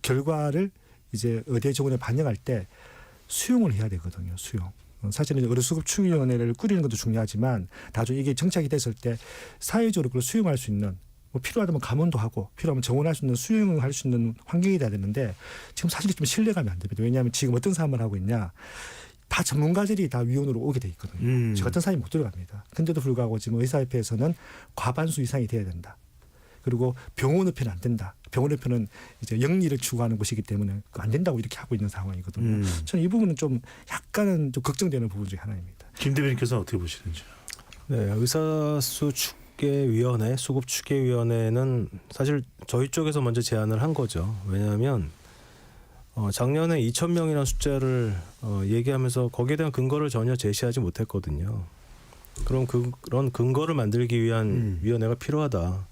결과를 이제 의대 정원에 반영할 때 수용을 해야 되거든요. 수용. 사실은 의료 수급 추계위원회를 꾸리는 것도 중요하지만 나중에 이게 정착이 됐을 때 사회적으로 그걸 수용할 수 있는 뭐 필요하다면 감원도 하고 필요하면 정원할 수 있는 수용할 수 있는 환경이 돼야 되는데 지금 사실 좀 신뢰감이 안 됩니다. 왜냐하면 지금 어떤 사람을 하고 있냐. 다 전문가들이 다 위원으로 오게 돼 있거든요. 저 같은 사람이 못 들어갑니다. 근데도 불구하고 지금 의사협회에서는 과반수 이상이 돼야 된다. 그리고 병원의표는 안 된다. 병원의표는 이제 영리를 추구하는 곳이기 때문에 안 된다고 이렇게 하고 있는 상황이거든요. 저는 이 부분은 좀 약간은 좀 걱정되는 부분 중에 하나입니다. 김 대변인께서는 어떻게 보시는지요? 네, 의사수 추계위원회, 수급 추계위원회는 사실 저희 쪽에서 먼저 제안을 한 거죠. 왜냐하면 작년에 2,000명이라는 숫자를 얘기하면서 거기에 대한 근거를 전혀 제시하지 못했거든요. 그럼 그런 근거를 만들기 위한 위원회가 필요하다.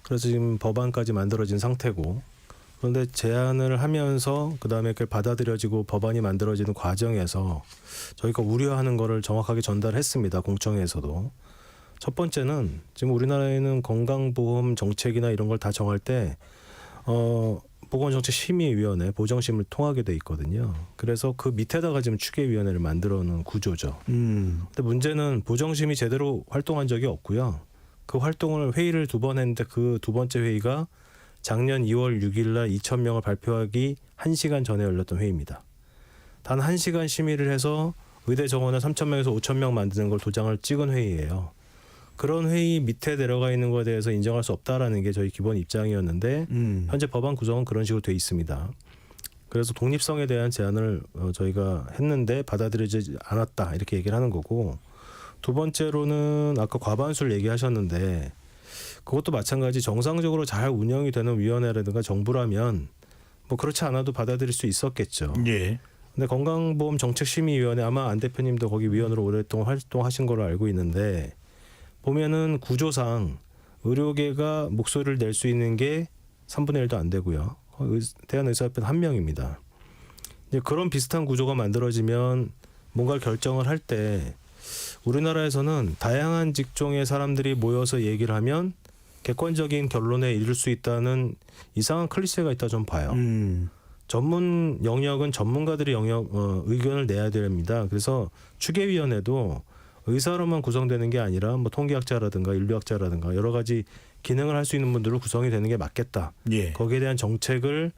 그래서 지금 법안까지 만들어진 상태고 그런데 제안을 하면서 그다음에 그게 받아들여지고 법안이 만들어지는 과정에서 저희가 우려하는 거를 정확하게 전달했습니다. 공청회에서도. 첫 번째는 지금 우리나라에는 건강보험 정책이나 이런 걸 다 정할 때 보건정책심의위원회 보정심을 통하게 돼 있거든요. 그래서 그 밑에다가 지금 추계위원회를 만들어 놓은 구조죠. 근데 문제는 보정심이 제대로 활동한 적이 없고요. 그 활동을 회의를 2번 했는데 그 2번째 회의가 작년 2월 6일 날 2,000명을 발표하기 1시간 전에 열렸던 회의입니다. 단 1시간 심의를 해서 의대 정원을 3,000명에서 5,000명 만드는 걸 도장을 찍은 회의예요. 그런 회의 밑에 내려가 있는 것에 대해서 인정할 수 없다라는 게 저희 기본 입장이었는데 현재 법안 구성은 그런 식으로 돼 있습니다. 그래서 독립성에 대한 제안을 저희가 했는데 받아들여지지 않았다 이렇게 얘기를 하는 거고 두 번째로는 아까 과반수를 얘기하셨는데 그것도 마찬가지 정상적으로 잘 운영이 되는 위원회라든가 정부라면 뭐 그렇지 않아도 받아들일 수 있었겠죠. 예. 근데 건강보험 정책심의위원회 아마 안 대표님도 거기 위원으로 오랫동안 활동하신 걸로 알고 있는데 보면은 구조상 의료계가 목소리를 낼 수 있는 게 3분의 1도 안 되고요. 대한의사협회는 1명입니다. 이제 그런 비슷한 구조가 만들어지면 뭔가를 결정을 할 때 우리나라에서는 다양한 직종의 사람들이 모여서 얘기를 하면 객관적인 결론에 이를 수 있다는 이상한 클리셰가 있다 좀 봐요. 전문 영역은 전문가들이 의견을 내야 됩니다. 그래서 추계위원회도 의사로만 구성되는 게 아니라 뭐 통계학자라든가 인류학자라든가 여러 가지 기능을 할 수 있는 분들로 구성이 되는 게 맞겠다. 예. 거기에 대한 정책을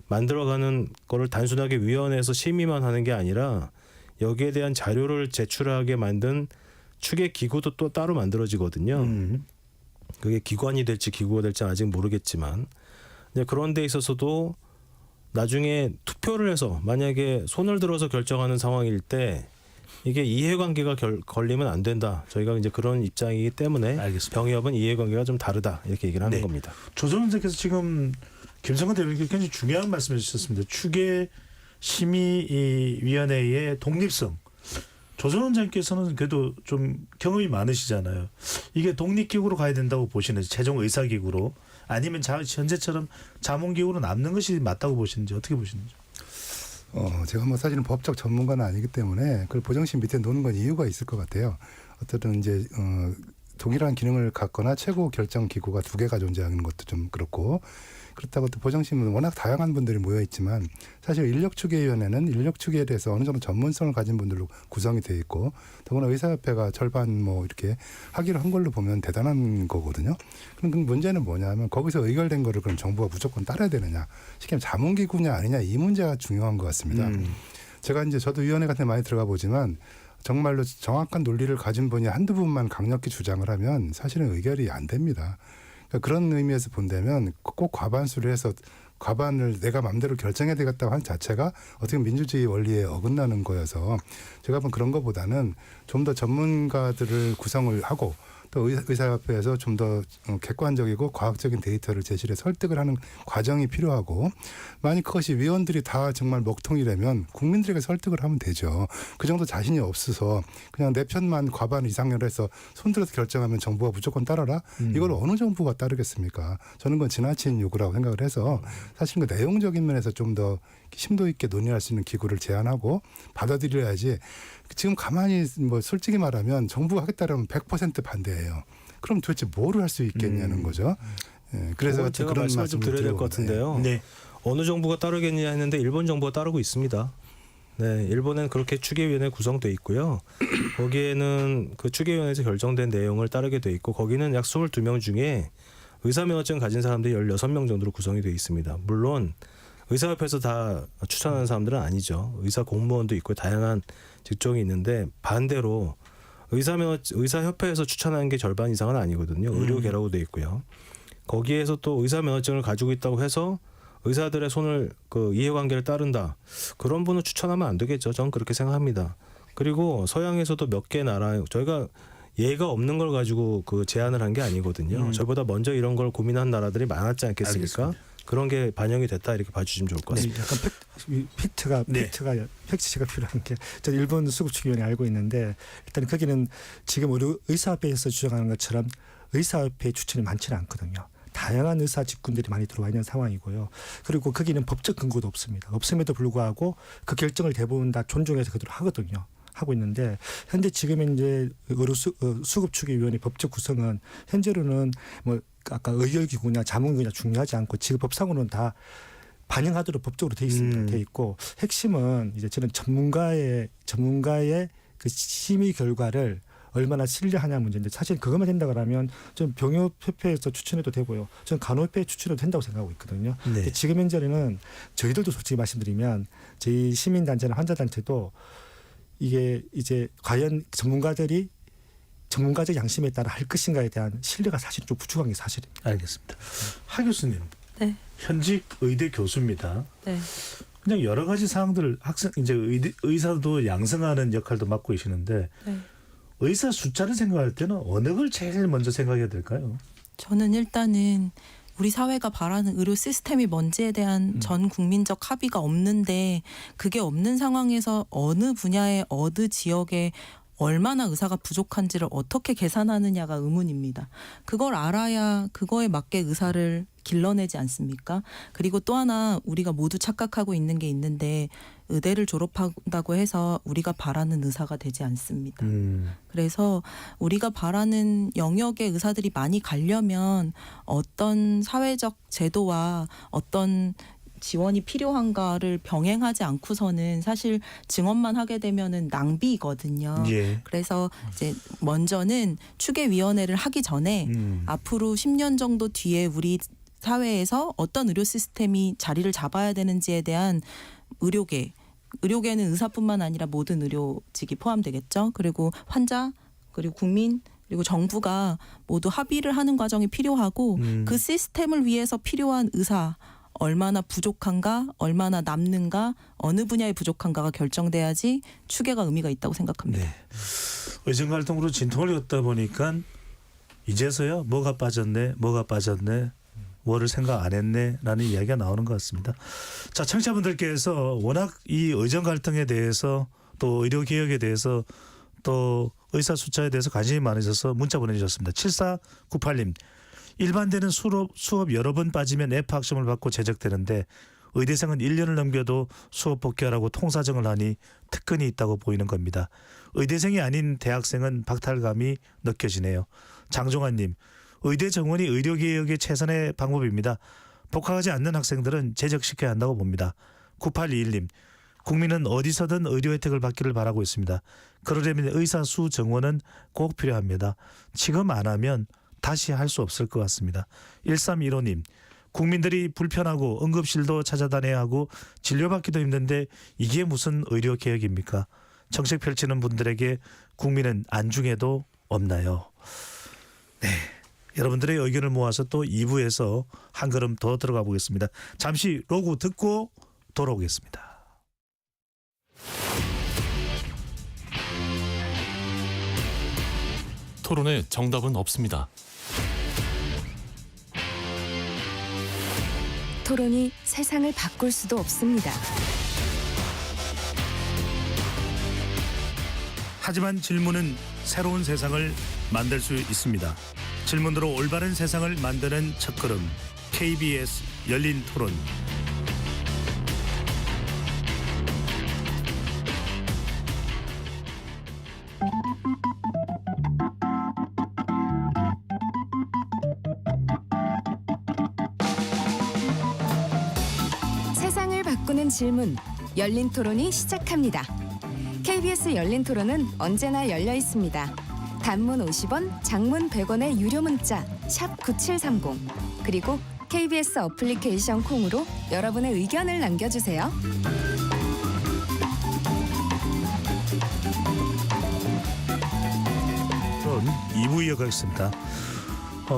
만들어가는 거를 단순하게 위원회에서 심의만 하는 게 아니라 여기에 대한 자료를 제출하게 만든 추계 기구도 또 따로 만들어지거든요. 그게 기관이 될지 기구가 될지 아직 모르겠지만 그런 데 있어서도 나중에 투표를 해서 만약에 손을 들어서 결정하는 상황일 때 이게 이해관계가 걸리면 안 된다. 저희가 이제 그런 입장이기 때문에 알겠습니다. 병의업은 이해관계가 좀 다르다 이렇게 얘기를 하는 겁니다. 조정원님께서 지금 김성근 대변인께서 굉장히 중요한 말씀을 주셨습니다. 추계 심의위원회의 독립성. 조선 원장께서는 그래도 좀 경험이 많으시잖아요. 이게 독립기구로 가야 된다고 보시는지, 최종 의사기구로, 아니면 현재처럼 자문기구로 남는 것이 맞다고 보시는지, 어떻게 보시는지. 제가 뭐 사실은 법적 전문가는 아니기 때문에 그걸 보정심 밑에 놓는 건 이유가 있을 것 같아요. 어쨌든 이제 동일한 기능을 갖거나 최고 결정 기구가 두 개가 존재하는 것도 좀 그렇고, 그렇다고 또 보정심은 워낙 다양한 분들이 모여 있지만 사실 인력추계위원회는 인력추계에 대해서 어느 정도 전문성을 가진 분들로 구성이 돼 있고, 더구나 의사협회가 절반 뭐 이렇게 하기로 한 걸로 보면 대단한 거거든요. 그럼 그 문제는 뭐냐면 거기서 의결된 거를 그럼 정부가 무조건 따라야 되느냐, 쉽게 말하면 자문기구냐 아니냐, 이 문제가 중요한 것 같습니다. 제가 이제 저도 위원회 같은 데 많이 들어가 보지만 정말로 정확한 논리를 가진 분이 한두 분만 강력히 주장을 하면 사실은 의결이 안 됩니다. 그러니까 그런 의미에서 본다면 꼭 과반수를 해서 과반을 내가 마음대로 결정해야 되겠다고 하는 자체가 어떻게 보면 민주주의 원리에 어긋나는 거여서, 제가 본 그런 것보다는 좀 더 전문가들을 구성을 하고 또 의사협회에서 좀 더 객관적이고 과학적인 데이터를 제시해 설득을 하는 과정이 필요하고, 만약 그것이 위원들이 다 정말 먹통이라면 국민들에게 설득을 하면 되죠. 그 정도 자신이 없어서 그냥 내 편만 과반 이상으로 해서 손들어서 결정하면 정부가 무조건 따라라? 이걸 어느 정부가 따르겠습니까? 저는 그건 지나친 요구라고 생각을 해서 사실 그 내용적인 면에서 좀 더 심도 있게 논의할 수 있는 기구를 제안하고 받아들여야지, 지금 가만히 뭐 솔직히 말하면 정부가 하겠다라면 100% 반대예요. 그럼 도대체 뭐를 할 수 있겠냐는 거죠. 예, 그래서 제가 그런 말씀을 좀 드려야 될 것 같은데요. 네. 어느 정부가 따르겠냐 했는데 일본 정부가 따르고 있습니다. 네, 일본은 그렇게 추계위원회 구성돼 있고요. 거기에는 그 추계위원회에서 결정된 내용을 따르게 돼 있고, 거기는 약 22명 중에 의사면허증 가진 사람들이 16명 정도로 구성이 돼 있습니다. 물론 의사협회에서 다 추천하는 사람들은 아니죠. 의사 공무원도 있고 다양한 직종이 있는데, 반대로 의사협회에서 추천하는 게 절반 이상은 아니거든요. 의료계라고 돼 있고요. 거기에서 또 의사면허증을 가지고 있다고 해서 의사들의 손을 그 이해관계를 따른다, 그런 분은 추천하면 안 되겠죠. 저는 그렇게 생각합니다. 그리고 서양에서도 몇 개 나라, 저희가 예가 없는 걸 가지고 그 제안을 한 게 아니거든요. 저보다 먼저 이런 걸 고민한 나라들이 많았지 않겠습니까? 알겠습니다. 그런 게 반영이 됐다, 이렇게 봐주시면 좋을 것 같습니다. 약간 팩트가 필요한 게, 저는 일본 수급추기위원회 알고 있는데, 일단 거기는 지금 우리 의사협회에서 주장하는 것처럼 의사협회 추천이 많지는 않거든요. 다양한 의사 직군들이 많이 들어와 있는 상황이고요. 그리고 거기는 법적 근거도 없습니다. 없음에도 불구하고 그 결정을 대부분 다 존중해서 그대로 하거든요. 하고 있는데, 현재 지금 이제 수급추기위원회 법적 구성은 현재로는 뭐 아까 의결기구냐 자문기구냐 중요하지 않고 지금 법상으로는 다 반영하도록 법적으로 돼 있습니다. 돼 있고, 핵심은 이제 저는 전문가의 그 심의 결과를 얼마나 신뢰하냐 문제인데, 사실 그것만 된다고 하면 좀 병협협회에서 추천해도 되고요. 저는 간호협회 추천해도 된다고 생각하고 있거든요. 네. 지금 현재는 저희들도 솔직히 말씀드리면 저희 시민단체나 환자단체도 이게 이제 과연 전문가적 양심에 따라 할 것인가에 대한 신뢰가 사실 좀 부족한 게 사실입니다. 알겠습니다. 하 교수님, 네. 현직 의대 교수입니다. 네. 그냥 여러 가지 사항들을 이제 의사도 양성하는 역할도 맡고 계시는데, 네. 의사 숫자를 생각할 때는 어느 걸 제일 먼저 생각해야 될까요? 저는 일단은 우리 사회가 바라는 의료 시스템이 뭔지에 대한 전 국민적 합의가 없는데, 그게 없는 상황에서 어느 분야의 어느 지역에 얼마나 의사가 부족한지를 어떻게 계산하느냐가 의문입니다. 그걸 알아야 그거에 맞게 의사를 길러내지 않습니까? 그리고 또 하나 우리가 모두 착각하고 있는 게 있는데, 의대를 졸업한다고 해서 우리가 바라는 의사가 되지 않습니다. 그래서 우리가 바라는 영역의 의사들이 많이 가려면 어떤 사회적 제도와 어떤 지원이 필요한가를 병행하지 않고서는 사실 증언만 하게 되면은 낭비거든요. 예. 그래서 이제 먼저는 추계위원회를 하기 전에 앞으로 10년 정도 뒤에 우리 사회에서 어떤 의료 시스템이 자리를 잡아야 되는지에 대한 의료계는 의사뿐만 아니라 모든 의료직이 포함되겠죠. 그리고 환자, 그리고 국민, 그리고 정부가 모두 합의를 하는 과정이 필요하고, 그 시스템을 위해서 필요한 의사 얼마나 부족한가, 얼마나 남는가, 어느 분야에 부족한가가 결정돼야지 추계가 의미가 있다고 생각합니다. 네. 의정활동으로 진통을 겪다 보니까 이제서야 뭐가 빠졌네 뭐를 생각 안 했네라는 이야기가 나오는 것 같습니다. 자, 청취자분들께서 워낙 이 의정 갈등에 대해서 또 의료 개혁에 대해서 또 의사 숫자에 대해서 관심이 많으셔서 문자 보내주셨습니다. 7498님. 일반대는 수업 여러 번 빠지면 F 학점을 받고 제적되는데 의대생은 1년을 넘겨도 수업 복귀하라고 통사정을 하니 특권이 있다고 보이는 겁니다. 의대생이 아닌 대학생은 박탈감이 느껴지네요. 장종환님. 의대 정원이 의료개혁의 최선의 방법입니다. 복학하지 않는 학생들은 제적시켜야 한다고 봅니다. 9821님. 국민은 어디서든 의료 혜택을 받기를 바라고 있습니다. 그러려면 의사 수 정원은 꼭 필요합니다. 지금 안 하면 다시 할 수 없을 것 같습니다. 1315님. 국민들이 불편하고 응급실도 찾아다녀야 하고 진료받기도 힘든데 이게 무슨 의료개혁입니까? 정책 펼치는 분들에게 국민은 안중에도 없나요? 네, 여러분들의 의견을 모아서 또 2부에서 한 걸음 더 들어가 보겠습니다. 잠시 로고 듣고 돌아오겠습니다. 토론에 정답은 없습니다. 토론이 세상을 바꿀 수도 없습니다. 하지만 질문은 새로운 세상을 만들 수 있습니다. 질문으로 올바른 세상을 만드는 첫걸음 KBS 열린 토론. 세상을 바꾸는 질문, 열린 토론이 시작합니다. KBS 열린 토론은 언제나 열려 있습니다. 단문 50원, 장문 100원의 유료 문자 샵 9730 그리고 KBS 어플리케이션 콩으로 여러분의 의견을 남겨주세요. 토론 2부 이어가겠습니다.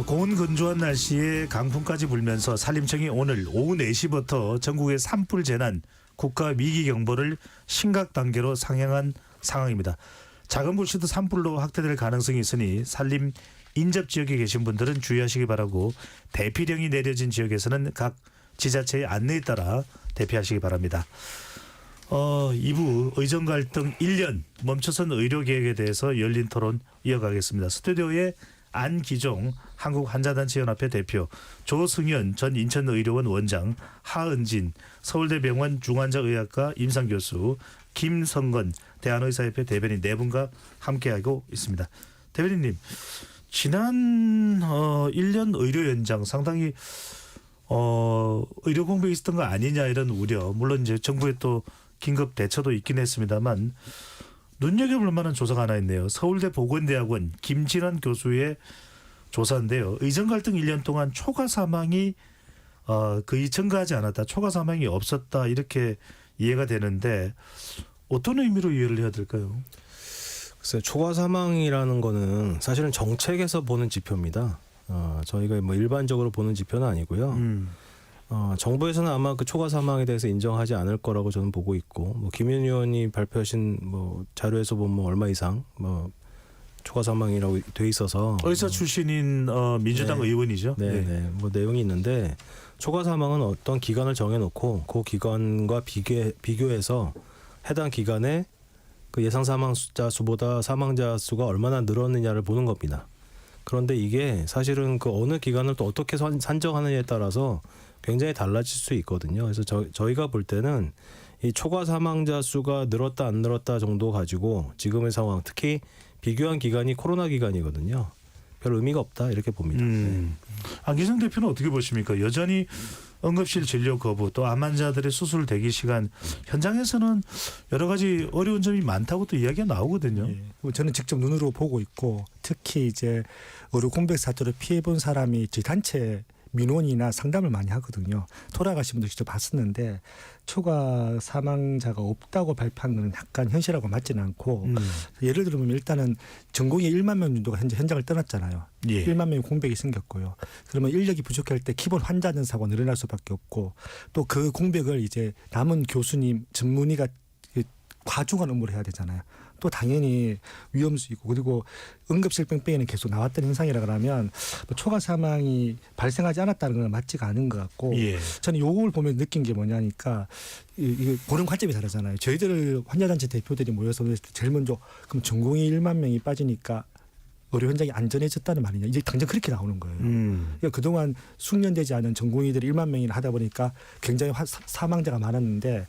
고온 건조한 날씨에 강풍까지 불면서 산림청이 오늘 오후 4시부터 전국의 산불 재난 국가 위기 경보를 심각 단계로 상향한 상황입니다. 작은 불씨도 산불로 확대될 가능성이 있으니 산림 인접 지역에 계신 분들은 주의하시기 바라고 대피령이 내려진 지역에서는 각 지자체의 안내에 따라 대피하시기 바랍니다. 2부 의정 갈등 1년 멈춰선 의료개혁에 대해서 열린 토론 이어가겠습니다. 스튜디오에 안기종 한국환자단체연합회 대표, 조승현 전 인천의료원 원장, 하은진 서울대병원 중환자의학과 임상교수, 김성건 대한의사협회 대변인 네 분과 함께하고 있습니다. 대변인님, 지난 1년 의료 연장 상당히 의료 공백이 있었던 거 아니냐 이런 우려, 물론 이제 정부의 또 긴급 대처도 있긴 했습니다만 눈여겨볼 만한 조사가 하나 있네요. 서울대 보건대학원 김진환 교수의 조사인데요. 의정 갈등 1년 동안 초과 사망이 거의 증가하지 않았다. 초과 사망이 없었다. 이렇게 이해가 되는데 어떤 의미로 이해를 해야 될까요? 글쎄요. 초과 사망이라는 거는 사실은 정책에서 보는 지표입니다. 저희가 뭐 일반적으로 보는 지표는 아니고요. 정부에서는 아마 그 초과 사망에 대해서 인정하지 않을 거라고 저는 보고 있고, 뭐 김윤 의원이 발표하신 뭐 자료에서 보면 얼마 이상 뭐 초과 사망이라고 돼 있어서 의사 출신인 민주당 네. 의원이죠. 네. 뭐 내용이 있는데 초과 사망은 어떤 기간을 정해놓고 그 기간과 비교해서 해당 기간에 그 예상 사망자 수보다 사망자 수가 얼마나 늘었느냐를 보는 겁니다. 그런데 이게 사실은 그 어느 기간을 또 어떻게 산정하느냐에 따라서 굉장히 달라질 수 있거든요. 그래서 저희가 볼 때는 이 초과 사망자 수가 늘었다 안 늘었다 정도 가지고 지금의 상황, 특히 비교한 기간이 코로나 기간이거든요. 별 의미가 없다 이렇게 봅니다. 안기정 대표는 어떻게 보십니까? 여전히 응급실 진료 거부, 또 암 환자들의 수술 대기 시간, 현장에서는 여러 가지 어려운 점이 많다고 또 이야기가 나오거든요. 저는 직접 눈으로 보고 있고, 특히 이제 의료 공백 사태를 피해본 사람이 저희 단체 민원이나 상담을 많이 하거든요. 돌아가신 분들 직접 봤었는데 초과 사망자가 없다고 발표한 건 약간 현실하고 맞지는 않고, 예를 들면 일단은 전공의 1만 명 정도가 현재 현장을 떠났잖아요. 1만 명의 공백이 생겼고요. 그러면 인력이 부족할 때 기본 환자 전사가 늘어날 수밖에 없고, 또 그 공백을 이제 남은 교수님, 전문의가 과중한 업무를 해야 되잖아요. 또 당연히 위험수 있고 그리고 응급실 뺑뺑이는 계속 나왔던 현상이라 그러면 뭐 초과 사망이 발생하지 않았다는 건 맞지가 않은 것 같고 예. 저는 요걸 보면 느낀 게 뭐냐니까 이게 보는 관점이 다르잖아요. 저희들 환자단체 대표들이 모여서 제일 먼저 그럼 전공의 1만 명이 빠지니까 의료 현장이 안전해졌다는 말이냐. 이제 당장 그렇게 나오는 거예요. 그러니까 그동안 숙련되지 않은 전공의들이 1만 명이나 하다 보니까 굉장히 사망자가 많았는데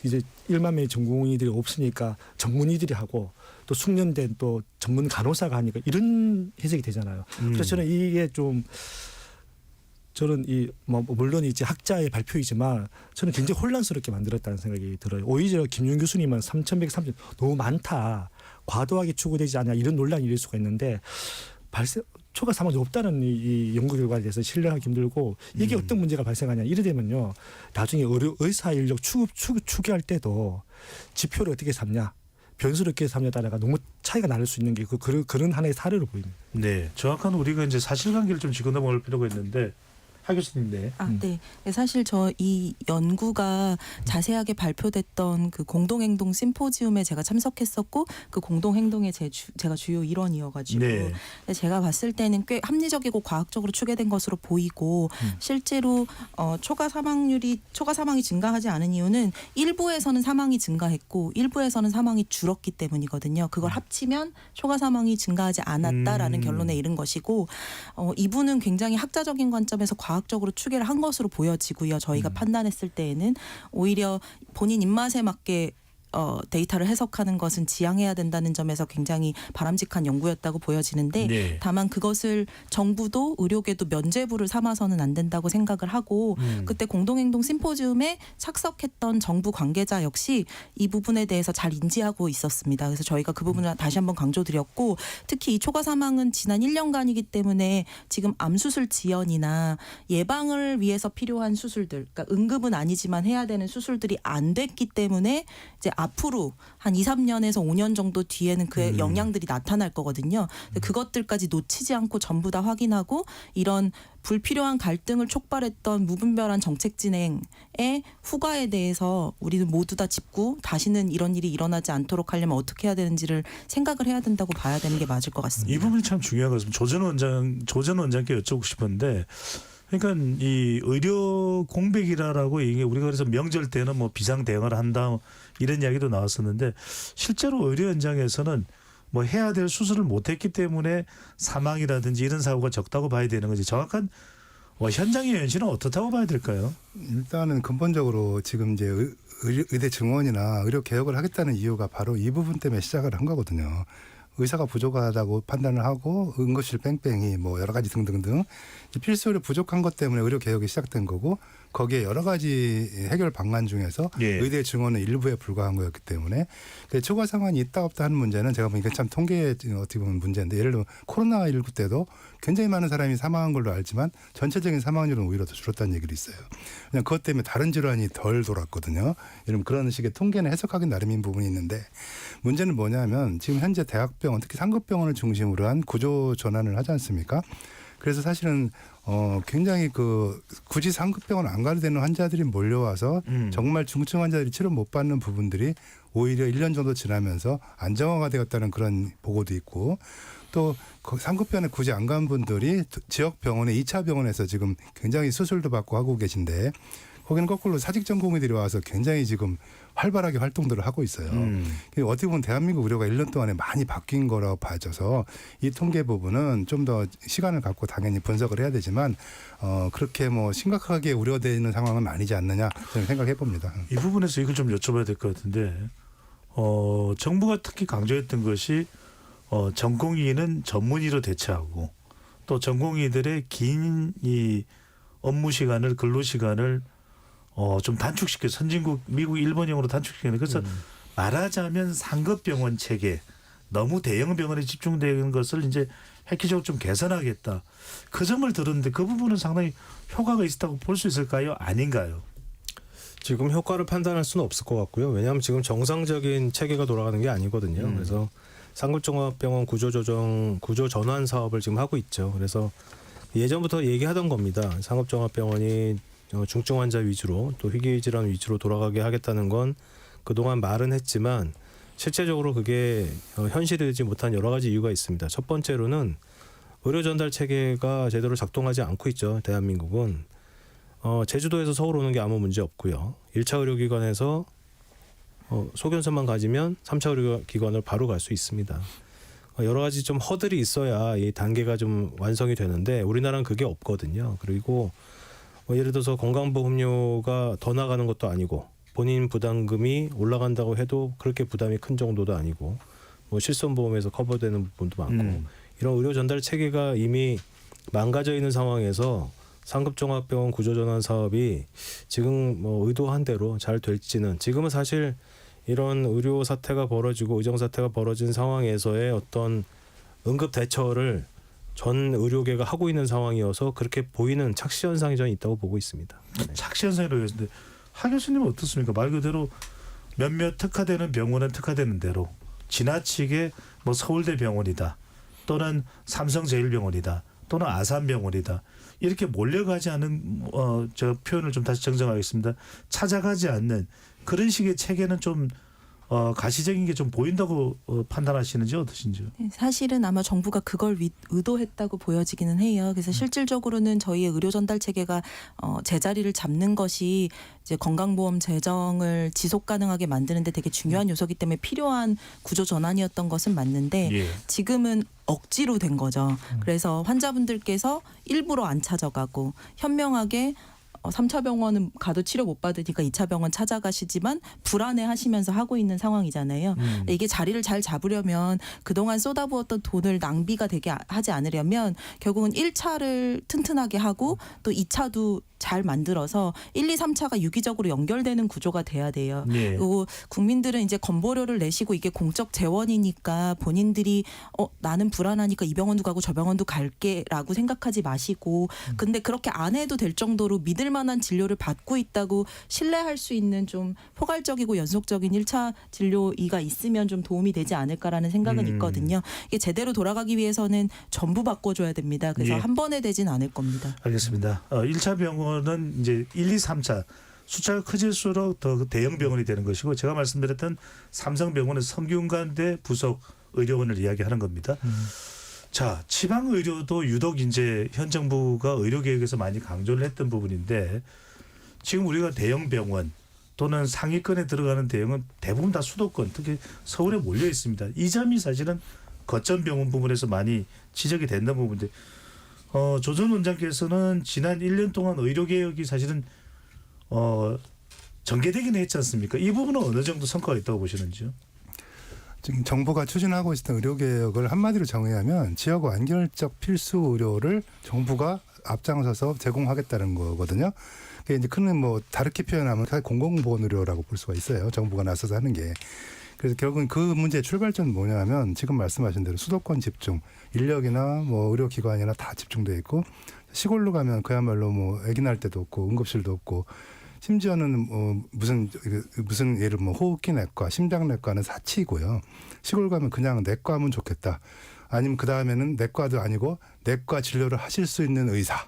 이제 1만 명의 전공의들이 없으니까 전문의들이 하고 또 숙련된 또 전문 간호사가 하니까 이런 해석이 되잖아요. 그래서 저는 이게 좀 저는 뭐 물론 이제 학자의 발표이지만 저는 굉장히 혼란스럽게 만들었다는 생각이 들어요. 오히려 김윤 교수님은 3,130 너무 많다. 과도하게 추구되지 않냐 이런 논란이 일을 수가 있는데 초과 사망이 없다는 이 연구 결과에 대해서 신뢰하기 힘들고 이게 어떤 문제가 발생하냐 이래 되면요 나중에 의사 인력 추계할 때도 지표를 어떻게 삼냐 변수를 어떻게 삼냐에 따라가 너무 차이가 날 수 있는 게 그런 하나의 사례로 보입니다. 네, 정확한 우리가 이제 사실관계를 좀 짚고 넘어갈 필요가 있는데. 하 교수님, 네. 네. 사실 저 이 연구가 자세하게 발표됐던 그 공동행동 심포지움에 제가 참석했었고 그 공동행동의 제가 주요 일원이어가지고 네. 제가 봤을 때는 꽤 합리적이고 과학적으로 추계된 것으로 보이고 실제로 초과 사망이 증가하지 않은 이유는 일부에서는 사망이 증가했고 일부에서는 사망이 줄었기 때문이거든요. 그걸 합치면 초과 사망이 증가하지 않았다라는 결론에 이른 것이고 이분은 굉장히 학자적인 관점에서 과학적으로 추계를 한 것으로 보여지고요. 저희가 판단했을 때에는 오히려 본인 입맛에 맞게 데이터를 해석하는 것은 지양해야 된다는 점에서 굉장히 바람직한 연구였다고 보여지는데 네. 다만 그것을 정부도 의료계도 면죄부를 삼아서는 안 된다고 생각을 하고 그때 공동행동 심포지움에 착석했던 정부 관계자 역시 이 부분에 대해서 잘 인지하고 있었습니다. 그래서 저희가 그 부분을 다시 한번 강조드렸고 특히 이 초과 사망은 지난 1년간이기 때문에 지금 암수술 지연이나 예방을 위해서 필요한 수술들 그러니까 응급은 아니지만 해야 되는 수술들이 안 됐기 때문에 이제 앞으로 한 2, 3년에서 5년 정도 뒤에는 그의 영향들이 나타날 거거든요. 그것들까지 놓치지 않고 전부 다 확인하고 이런 불필요한 갈등을 촉발했던 무분별한 정책 진행의 후과에 대해서 우리는 모두 다 짚고 다시는 이런 일이 일어나지 않도록 하려면 어떻게 해야 되는지를 생각을 해야 된다고 봐야 되는 게 맞을 것 같습니다. 이 부분이 참 중요한 것 같습니다. 조전 원장께 여쭤보고 싶은데 그러니까 이 의료 공백이라고 이게 우리가 그래서 명절 때는 뭐 비상 대응을 한다 이런 이야기도 나왔었는데 실제로 의료 현장에서는 뭐 해야 될 수술을 못했기 때문에 사망이라든지 이런 사고가 적다고 봐야 되는 거지 정확한 현장의 현실은 어떻다고 봐야 될까요? 일단은 근본적으로 지금 이제 의대 증원이나 의료 개혁을 하겠다는 이유가 바로 이 부분 때문에 시작을 한 거거든요. 의사가 부족하다고 판단을 하고 응급실 뺑뺑이 뭐 여러 가지 등등등 필수 의료 부족한 것 때문에 의료 개혁이 시작된 거고 거기에 여러 가지 해결 방안 중에서 의대 증원은 일부에 불과한 거였기 때문에 초과 상황이 있다 없다 하는 문제는 제가 보니까 참 통계에 어떻게 보면 문제인데 예를 들면 코로나19 때도 굉장히 많은 사람이 사망한 걸로 알지만 전체적인 사망률은 오히려 더 줄었다는 얘기도 있어요. 그냥 그것 때문에 다른 질환이 덜 돌았거든요. 여러분 그런 식의 통계는 해석하기 나름인 부분이 있는데 문제는 뭐냐면 지금 현재 대학병원 특히 상급병원을 중심으로 한 구조 전환을 하지 않습니까? 그래서 사실은 굉장히 굳이 상급병원 안 가도 되는 환자들이 몰려와서 정말 중증 환자들이 치료 못 받는 부분들이 오히려 1년 정도 지나면서 안정화가 되었다는 그런 보고도 있고 또 상급병원에 굳이 안 간 분들이 지역 병원에 2차 병원에서 지금 굉장히 수술도 받고 하고 계신데 거기는 거꾸로 사직 전공의들이 와서 굉장히 지금 활발하게 활동들을 하고 있어요. 어떻게 보면 대한민국 의료가 1년 동안에 많이 바뀐 거라고 봐져서 이 통계 부분은 좀 더 시간을 갖고 당연히 분석을 해야 되지만 그렇게 뭐 심각하게 우려되는 상황은 아니지 않느냐 저는 생각해 봅니다. 이 부분에서 이걸 좀 여쭤봐야 될 것 같은데 정부가 특히 강조했던 것이 전공의는 전문의로 대체하고 또 전공의들의 긴 이 업무 시간을 근로 시간을 좀 단축시켜 선진국 미국 일본형으로 단축시키는 그래서 말하자면 상급병원 체계 너무 대형 병원에 집중되는 것을 이제 획기적으로 좀 개선하겠다. 그 점을 들었는데 그 부분은 상당히 효과가 있었다고 볼 수 있을까요? 아닌가요? 지금 효과를 판단할 수는 없을 것 같고요. 왜냐하면 지금 정상적인 체계가 돌아가는 게 아니거든요. 그래서 상급종합병원 구조 전환 사업을 지금 하고 있죠. 그래서 예전부터 얘기하던 겁니다. 상급종합병원이 중증 환자 위주로 또 희귀 질환 위주로 돌아가게 하겠다는 건 그동안 말은 했지만 실제적으로 그게 현실이 되지 못한 여러 가지 이유가 있습니다. 첫 번째로는 의료 전달 체계가 제대로 작동하지 않고 있죠. 대한민국은 제주도에서 서울 오는 게 아무 문제 없고요. 1차 의료기관에서 소견서만 가지면 3차 의료기관을 바로 갈 수 있습니다. 여러 가지 좀 허들이 있어야 이 단계가 좀 완성이 되는데 우리나라는 그게 없거든요. 그리고 예를 들어서 건강보험료가 더 나가는 것도 아니고 본인 부담금이 올라간다고 해도 그렇게 부담이 큰 정도도 아니고 실손보험에서 커버되는 부분도 많고 이런 의료 전달 체계가 이미 망가져 있는 상황에서 상급종합병원 구조전환 사업이 지금 의도한 대로 잘 될지는 지금은 사실 이런 의료 사태가 벌어지고 의정 사태가 벌어진 상황에서의 어떤 응급 대처를 전 의료계가 하고 있는 상황이어서 그렇게 보이는 착시 현상이 저는 있다고 보고 있습니다. 네. 착시 현상이라고 했는데 하 교수님은 어떻습니까? 말 그대로 몇몇 특화되는 병원은 특화되는 대로 지나치게 서울대 병원이다 또는 삼성제일병원이다 또는 아산병원이다 이렇게 몰려가지 않은 저 표현을 좀 다시 정정하겠습니다. 찾아가지 않는 그런 식의 체계는 좀 가시적인 게 좀 보인다고 판단하시는지 어떠신지요? 네, 사실은 아마 정부가 그걸 의도했다고 보여지기는 해요. 그래서 실질적으로는 저희의 의료 전달 체계가 제자리를 잡는 것이 이제 건강보험 재정을 지속 가능하게 만드는데 되게 중요한 요소이기 때문에 필요한 구조 전환이었던 것은 맞는데 예. 지금은 억지로 된 거죠. 그래서 환자분들께서 일부러 안 찾아가고 현명하게 3차 병원은 가도 치료 못 받으니까 2차 병원 찾아가시지만 불안해하시면서 하고 있는 상황이잖아요. 이게 자리를 잘 잡으려면 그동안 쏟아부었던 돈을 낭비가 되게 하지 않으려면 결국은 1차를 튼튼하게 하고 또 2차도 잘 만들어서 1, 2, 3차가 유기적으로 연결되는 구조가 돼야 돼요. 예. 그리고 국민들은 이제 건보료를 내시고 이게 공적 재원이니까 본인들이 나는 불안하니까 이 병원도 가고 저 병원도 갈게라고 생각하지 마시고 근데 그렇게 안 해도 될 정도로 믿을 만한 진료를 받고 있다고 신뢰할 수 있는 좀 포괄적이고 연속적인 1차 진료이가 있으면 좀 도움이 되지 않을까라는 생각은 있거든요. 이게 제대로 돌아가기 위해서는 전부 바꿔줘야 됩니다. 그래서 예. 한 번에 되진 않을 겁니다. 알겠습니다. 1차 병원은 이제 1, 2, 3차 숫자가 커질수록 더 대형 병원이 되는 것이고 제가 말씀드렸던 삼성병원은 성균관대 부속 의료원을 이야기하는 겁니다. 자, 지방 의료도 유독 이제 현 정부가 의료 개혁에서 많이 강조를 했던 부분인데 지금 우리가 대형 병원 또는 상위권에 들어가는 대형은 대부분 다 수도권, 특히 서울에 몰려 있습니다. 이 점이 사실은 거점 병원 부분에서 많이 지적이 된다는 부분인데 조 전 원장께서는 지난 1년 동안 의료 개혁이 사실은 전개되긴 했지 않습니까? 이 부분은 어느 정도 성과가 있다고 보시는지요? 지금 정부가 추진하고 있었던 의료개혁을 한마디로 정의하면 지역 완결적 필수 의료를 정부가 앞장서서 제공하겠다는 거거든요. 그게 이제 큰 다르게 표현하면 공공보건 의료라고 볼 수가 있어요. 정부가 나서서 하는 게. 그래서 결국은 그 문제의 출발점은 뭐냐면 지금 말씀하신 대로 수도권 집중, 인력이나 의료기관이나 다 집중돼 있고 시골로 가면 그야말로 아기 낳을 때도 없고 응급실도 없고 심지어는 무슨 예를 호흡기 내과, 심장내과는 사치이고요. 시골 가면 그냥 내과 하면 좋겠다. 아니면 그 다음에는 내과도 아니고 내과 진료를 하실 수 있는 의사.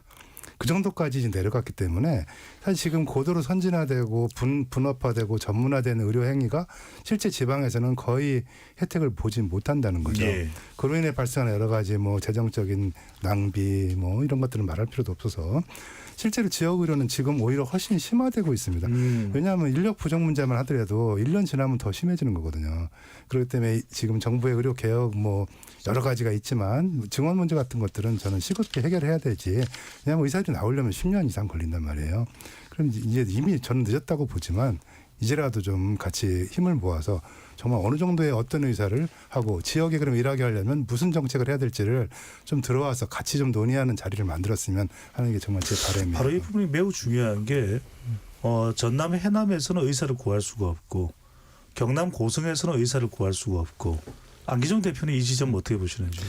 그 정도까지 이제 내려갔기 때문에 사실 지금 고도로 선진화되고 분업화되고 전문화된 의료 행위가 실제 지방에서는 거의 혜택을 보지 못한다는 거죠. 예. 그로 인해 발생하는 여러 가지 재정적인 낭비 이런 것들은 말할 필요도 없어서 실제로 지역 의료는 지금 오히려 훨씬 심화되고 있습니다. 왜냐하면 인력 부족 문제만 하더라도 1년 지나면 더 심해지는 거거든요. 그렇기 때문에 지금 정부의 의료 개혁 여러 가지가 있지만 증원 문제 같은 것들은 저는 시급히 해결해야 되지. 왜냐하면 의사들이 나오려면 10년 이상 걸린단 말이에요. 그럼 이제 이미 저는 늦었다고 보지만 이제라도 좀 같이 힘을 모아서 정말 어느 정도의 어떤 의사를 하고 지역에 그럼 일하게 하려면 무슨 정책을 해야 될지를 좀 들어와서 같이 좀 논의하는 자리를 만들었으면 하는 게 정말 제 바람입니다. 바로 이 부분이 매우 중요한 게 전남 해남에서는 의사를 구할 수가 없고 경남 고성에서는 의사를 구할 수가 없고 안기정 대표는 이 지점 어떻게 보시는지요?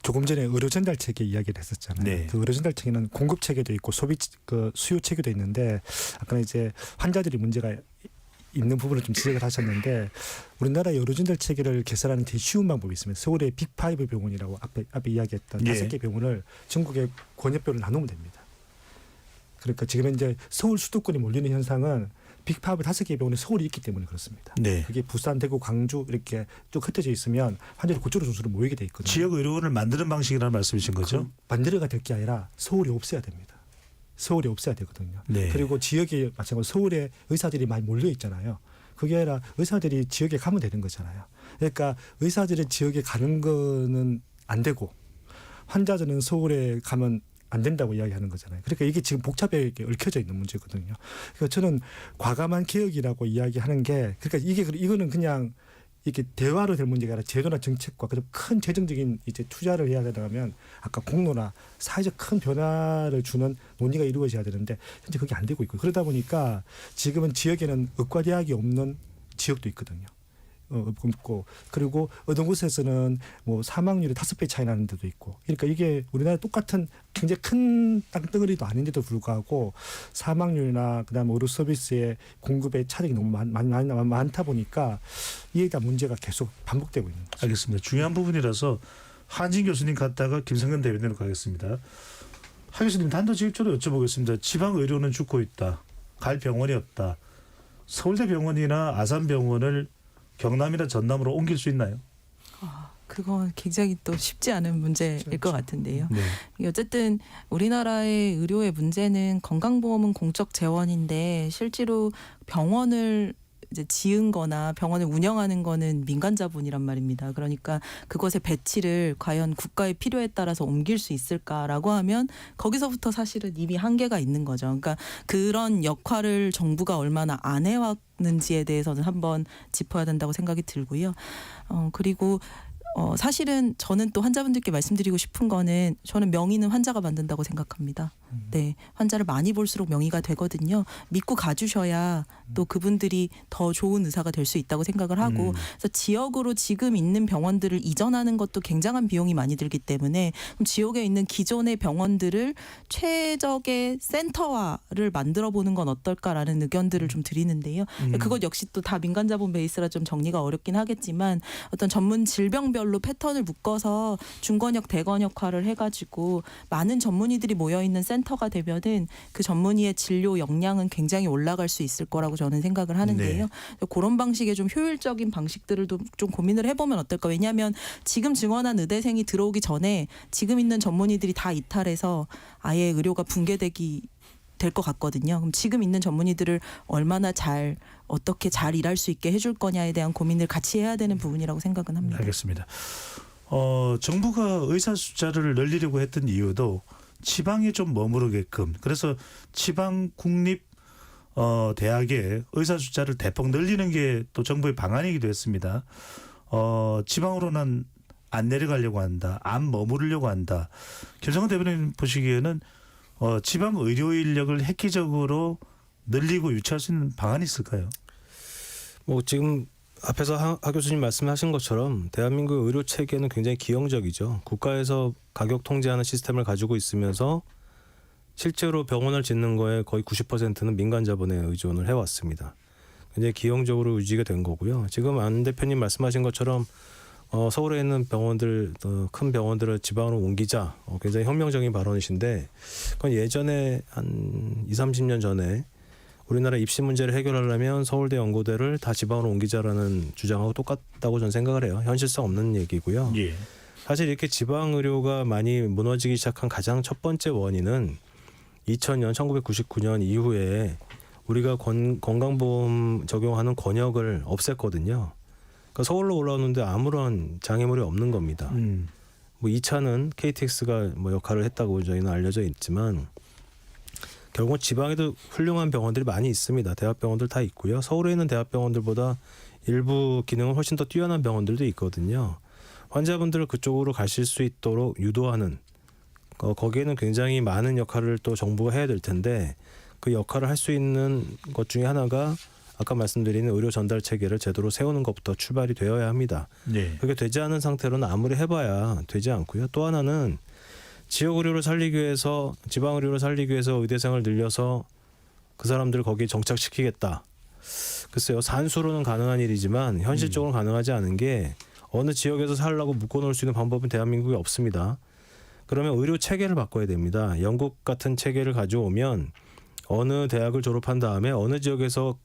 조금 전에 의료 전달 체계 이야기를 했었잖아요. 네. 그 의료 전달 체계는 공급 체계도 있고 수요 체계도 있는데 아까 이제 환자들이 문제가 있는 부분을 좀 지적을 하셨는데 우리나라의 의료 전달 체계를 개선하는 되게 쉬운 방법이 있습니다. 서울의 빅5 병원이라고 앞에 이야기했던 5개 병원을 전국의 권역별로 나누면 됩니다. 그러니까 지금 이제 서울 수도권이 몰리는 현상은 빅파브 5개 병원에 서울이 있기 때문에 그렇습니다. 네. 그게 부산, 대구, 광주 이렇게 쭉 흩어져 있으면 환자들이 그쪽으로 순수로 모이게 돼 있거든요. 지역 의료원을 만드는 방식이라는 말씀이신 거죠? 만들어가 될 게 아니라 서울이 없어야 됩니다. 서울이 없어야 되거든요. 네. 그리고 지역에 마찬가지로 서울에 의사들이 많이 몰려 있잖아요. 그게 아니라 의사들이 지역에 가면 되는 거잖아요. 그러니까 의사들이 지역에 가는 거는 안 되고 환자들은 서울에 가면 안 된다고 이야기하는 거잖아요. 그러니까 이게 지금 복잡하게 얽혀져 있는 문제거든요. 그러니까 저는 과감한 개혁이라고 이야기하는 게 그러니까 이거는 그냥 이게 대화로 될 문제가 아니라 제도나 정책과 그런 큰 재정적인 이제 투자를 해야 되려면 아까 공로나 사회적 큰 변화를 주는 논의가 이루어져야 되는데 현재 그게 안 되고 있고 그러다 보니까 지금은 지역에는 의과대학이 없는 지역도 있거든요. 없고 그리고 어떤 곳에서는 뭐 사망률이 5배 차이 나는 데도 있고 그러니까 이게 우리나라 똑같은 굉장히 큰 땅덩어리도 아닌데도 불구하고 사망률이나 그다음에 의료 서비스의 공급의 차력이 너무 많다 보니까 이에 대한 문제가 계속 반복되고 있는 거죠. 알겠습니다. 중요한 부분이라서 한진 교수님 갔다가 김성근 대변인으로 가겠습니다. 하 교수님 단도직입적으로 여쭤보겠습니다. 지방 의료는 죽고 있다. 갈 병원이 없다. 서울대병원이나 아산병원을 경남이나 전남으로 옮길 수 있나요? 그건 굉장히 또 쉽지 않은 문제일 것 같은데요. 네. 어쨌든 우리나라의 의료의 문제는 건강보험은 공적 재원인데 실제로 병원을 이제 지은 거나 병원을 운영하는 거는 민간 자본이란 말입니다. 그러니까 그것의 배치를 과연 국가의 필요에 따라서 옮길 수 있을까라고 하면 거기서부터 사실은 이미 한계가 있는 거죠. 그러니까 그런 역할을 정부가 얼마나 안 해왔는지에 대해서는 한번 짚어야 된다고 생각이 들고요. 그리고 사실은 저는 또 환자분들께 말씀드리고 싶은 거는 저는 명의는 환자가 만든다고 생각합니다. 네, 환자를 많이 볼수록 명의가 되거든요. 믿고 가주셔야 또 그분들이 더 좋은 의사가 될 수 있다고 생각을 하고 그래서 지역으로 지금 있는 병원들을 이전하는 것도 굉장한 비용이 많이 들기 때문에 그럼 지역에 있는 기존의 병원들을 최적의 센터화를 만들어 보는 건 어떨까라는 의견들을 좀 드리는데요. 그것 역시 또 다 민간 자본 베이스라 좀 정리가 어렵긴 하겠지만 어떤 전문 질병별로 패턴을 묶어서 중권역 대건역화를 해가지고 많은 전문의들이 모여 있는 센터가 되면은 그 전문의의 진료 역량은 굉장히 올라갈 수 있을 거라고 저는 생각을 하는데요. 네. 그런 방식의 좀 효율적인 방식들을 좀 고민을 해보면 어떨까. 왜냐하면 지금 증원한 의대생이 들어오기 전에 지금 있는 전문의들이 다 이탈해서 아예 의료가 붕괴되기 될 것 같거든요. 그럼 지금 있는 전문의들을 얼마나 어떻게 잘 일할 수 있게 해줄 거냐에 대한 고민을 같이 해야 되는 부분이라고 생각은 합니다. 알겠습니다. 정부가 의사 숫자를 늘리려고 했던 이유도 지방에 좀 머무르게끔 그래서 지방 국립 대학의 의사 숫자를 대폭 늘리는 게 또 정부의 방안이기도 했습니다. 지방으로는 안 내려가려고 한다. 안 머무르려고 한다. 김성근 대변인 보시기에는 지방 의료 인력을 획기적으로 늘리고 유치할 수 있는 방안이 있을까요? 뭐 지금 앞에서 하 교수님 말씀하신 것처럼 대한민국 의료 체계는 굉장히 기형적이죠. 국가에서 가격 통제하는 시스템을 가지고 있으면서 실제로 병원을 짓는 거에 거의 90%는 민간 자본에 의존을 해왔습니다. 굉장히 기형적으로 유지가 된 거고요. 지금 안 대표님 말씀하신 것처럼 서울에 있는 병원들, 큰 병원들을 지방으로 옮기자 굉장히 혁명적인 발언이신데 그건 예전에 한 20-30년 전에 우리나라 입시 문제를 해결하려면 서울대 연고대를 다 지방으로 옮기자라는 주장하고 똑같다고 저는 생각을 해요. 현실성 없는 얘기고요. 예. 사실 이렇게 지방 의료가 많이 무너지기 시작한 가장 첫 번째 원인은 2000년, 1999년 이후에 우리가 건강보험 적용하는 권역을 없앴거든요. 그러니까 서울로 올라오는데 아무런 장애물이 없는 겁니다. 뭐 2차는 KTX가 뭐 역할을 했다고 저희는 알려져 있지만 결국 지방에도 훌륭한 병원들이 많이 있습니다. 대학병원들 다 있고요. 서울에 있는 대학병원들보다 일부 기능은 훨씬 더 뛰어난 병원들도 있거든요. 환자분들을 그쪽으로 가실 수 있도록 유도하는 거기에는 굉장히 많은 역할을 또 정부가 해야 될 텐데 그 역할을 할 수 있는 것 중에 하나가 아까 말씀드린 의료 전달 체계를 제대로 세우는 것부터 출발이 되어야 합니다. 네. 그게 되지 않은 상태로는 아무리 해봐야 되지 않고요. 또 하나는 지역 의료를 살리기 위해서 지방 의료를 살리기 위해서 의대생을 늘려서 그 사람들을 거기에 정착시키겠다. 글쎄요. 산수로는 가능한 일이지만 현실적으로 가능하지 않은 게 어느 지역에서 살라고 묶어놓을 수 있는 방법은 대한민국에 없습니다. 그러면 의료 체계를 바꿔야 됩니다. 영국 같은 체계를 가져오면 어느 대학을 졸업한 다음에 어느 지역에서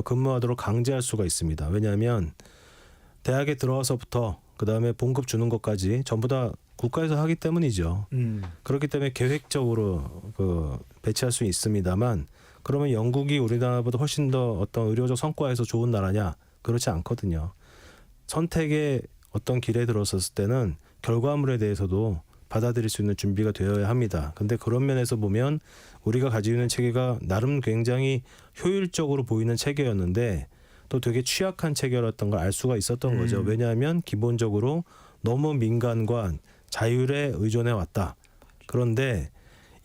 근무하도록 강제할 수가 있습니다. 왜냐하면 대학에 들어와서부터 그다음에 봉급 주는 것까지 전부 다 국가에서 하기 때문이죠. 그렇기 때문에 계획적으로 배치할 수 있습니다만 그러면 영국이 우리나라보다 훨씬 더 어떤 의료적 성과에서 좋은 나라냐? 그렇지 않거든요. 선택의 어떤 길에 들어섰을 때는 결과물에 대해서도 받아들일 수 있는 준비가 되어야 합니다. 근데 그런 면에서 보면 우리가 가지고 있는 체계가 나름 굉장히 효율적으로 보이는 체계였는데 또 되게 취약한 체계였던 걸 알 수가 있었던 거죠. 왜냐하면 기본적으로 너무 민간과 자율에 의존해 왔다. 그런데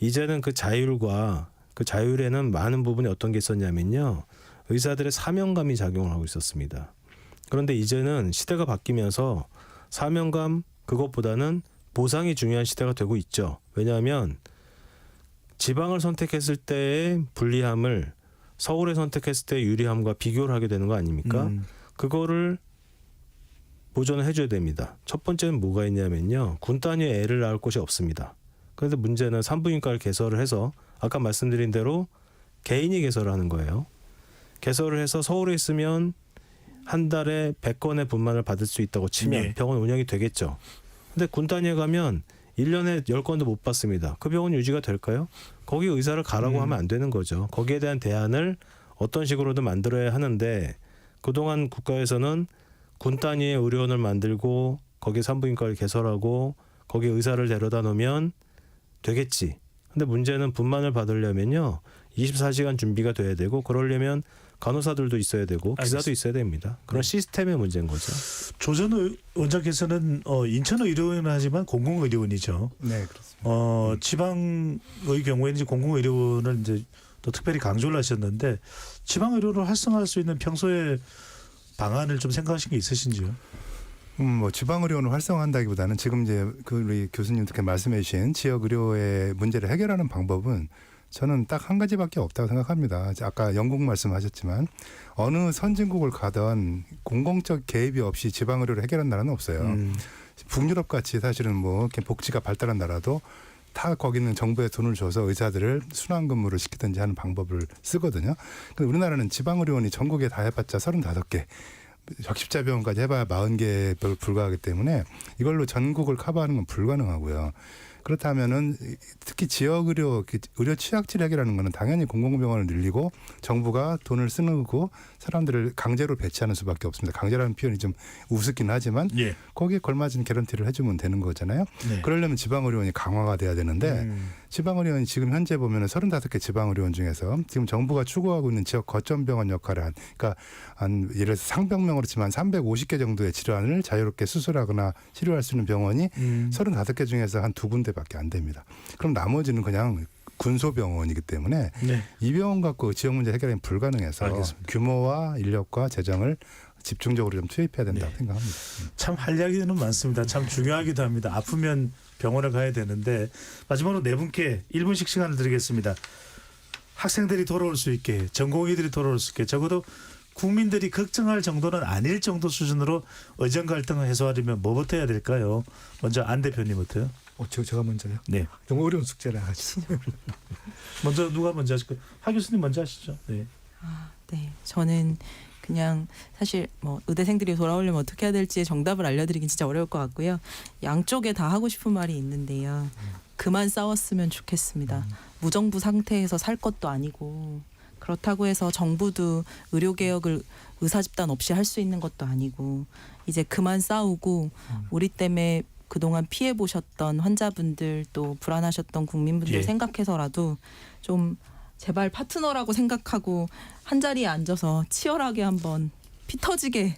이제는 그 자율과 그 자율에는 많은 부분이 어떤 게 있었냐면요. 의사들의 사명감이 작용을 하고 있었습니다. 그런데 이제는 시대가 바뀌면서 사명감 그것보다는 보상이 중요한 시대가 되고 있죠. 왜냐하면 지방을 선택했을 때의 불리함을 서울에 선택했을 때의 유리함과 비교를 하게 되는 거 아닙니까? 그거를 보존을 해줘야 됩니다. 첫 번째는 뭐가 있냐면요. 군 단위의 애를 낳을 곳이 없습니다. 그런데 문제는 산부인과를 개설을 해서 아까 말씀드린 대로 개인이 개설을 하는 거예요. 개설을 해서 서울에 있으면 한 달에 100건의 분만을 받을 수 있다고 치면 병원 운영이 되겠죠. 근데 군 단위에 가면 1년에 10건도 못 받습니다. 그 병원 유지가 될까요? 거기 의사를 가라고 하면 안 되는 거죠. 거기에 대한 대안을 어떤 식으로든 만들어야 하는데 그동안 국가에서는 군 단위의 의료원을 만들고 거기에 산부인과를 개설하고 거기에 의사를 데려다 놓으면 되겠지. 근데 문제는 분만을 받으려면요. 24시간 준비가 돼야 되고 그러려면 간호사들도 있어야 되고 기사도 있어야 됩니다. 그런 시스템의 문제인 거죠. 조전 원장께서는 인천의료원은 하지만 공공의료원이죠. 네, 그렇습니다. 지방의 경우에는 이제 공공의료원을 이제 또 특별히 강조를 하셨는데 지방의료를 활성화할 수 있는 평소에 방안을 좀 생각하신 게 있으신지요? 뭐 지방의료원을 활성화한다기보다는 지금 이제 우리 교수님께서 말씀해주신 지역의료의 문제를 해결하는 방법은 저는 딱 한 가지밖에 없다고 생각합니다. 아까 영국 말씀하셨지만 어느 선진국을 가던 공공적 개입이 없이 지방의료를 해결한 나라는 없어요. 북유럽 같이 사실은 뭐 이렇게 복지가 발달한 나라도 다 거기는 정부에 돈을 줘서 의사들을 순환근무를 시키든지 하는 방법을 쓰거든요. 근데 우리나라는 지방의료원이 전국에 다 해봤자 35개. 적십자병원까지 해봐야 40개에 불과하기 때문에 이걸로 전국을 커버하는 건 불가능하고요. 그렇다면은 특히 지역 의료 취약질 해결하는 거는 당연히 공공병원을 늘리고 정부가 돈을 쓰는 거고 사람들을 강제로 배치하는 수밖에 없습니다. 강제라는 표현이 좀 우습긴 하지만 거기에 걸맞은 개런티를 해주면 되는 거잖아요. 그러려면 지방의료원이 강화가 돼야 되는데 지방의료원이 지금 현재 보면은 35개 지방의료원 중에서 지금 정부가 추구하고 있는 지역 거점병원 역할을 그러니까 한 예를 들어서 상병명으로 치면 350개 정도의 질환을 자유롭게 수술하거나 치료할 수 있는 병원이 35개 중에서 한 2군데밖에 안 됩니다. 그럼 나머지는 그냥 군소병원이기 때문에 이 병원 갖고 지역 문제 해결이 불가능해서 규모와 인력과 재정을 집중적으로 좀 투입해야 된다고 생각합니다. 참 할 이야기는 많습니다. 참 중요하기도 합니다. 아프면 병원을 가야 되는데 마지막으로 네 분께 1분씩 시간을 드리겠습니다. 학생들이 돌아올 수 있게 전공의들이 돌아올 수 있게 적어도 국민들이 걱정할 정도는 아닐 정도 수준으로 의정 갈등을 해소하려면 뭐부터 해야 될까요? 먼저 안 대표님부터요. 제가 먼저요? 네. 너무 어려운 숙제라 가지고. 먼저 누가 먼저 하실까요? 하 교수님 먼저 하시죠. 네. 네. 저는 그냥 사실 뭐 의대생들이 돌아오려면 어떻게 해야 될지 정답을 알려드리긴 진짜 어려울 것 같고요. 양쪽에 다 하고 싶은 말이 있는데요. 그만 싸웠으면 좋겠습니다. 무정부 상태에서 살 것도 아니고 그렇다고 해서 정부도 의료개혁을 의사집단 없이 할 수 있는 것도 아니고 이제 그만 싸우고 우리 때문에 그동안 피해보셨던 환자분들 또 불안하셨던 국민분들 생각해서라도 좀 제발 파트너라고 생각하고 한자리에 앉아서 치열하게 한번 피 터지게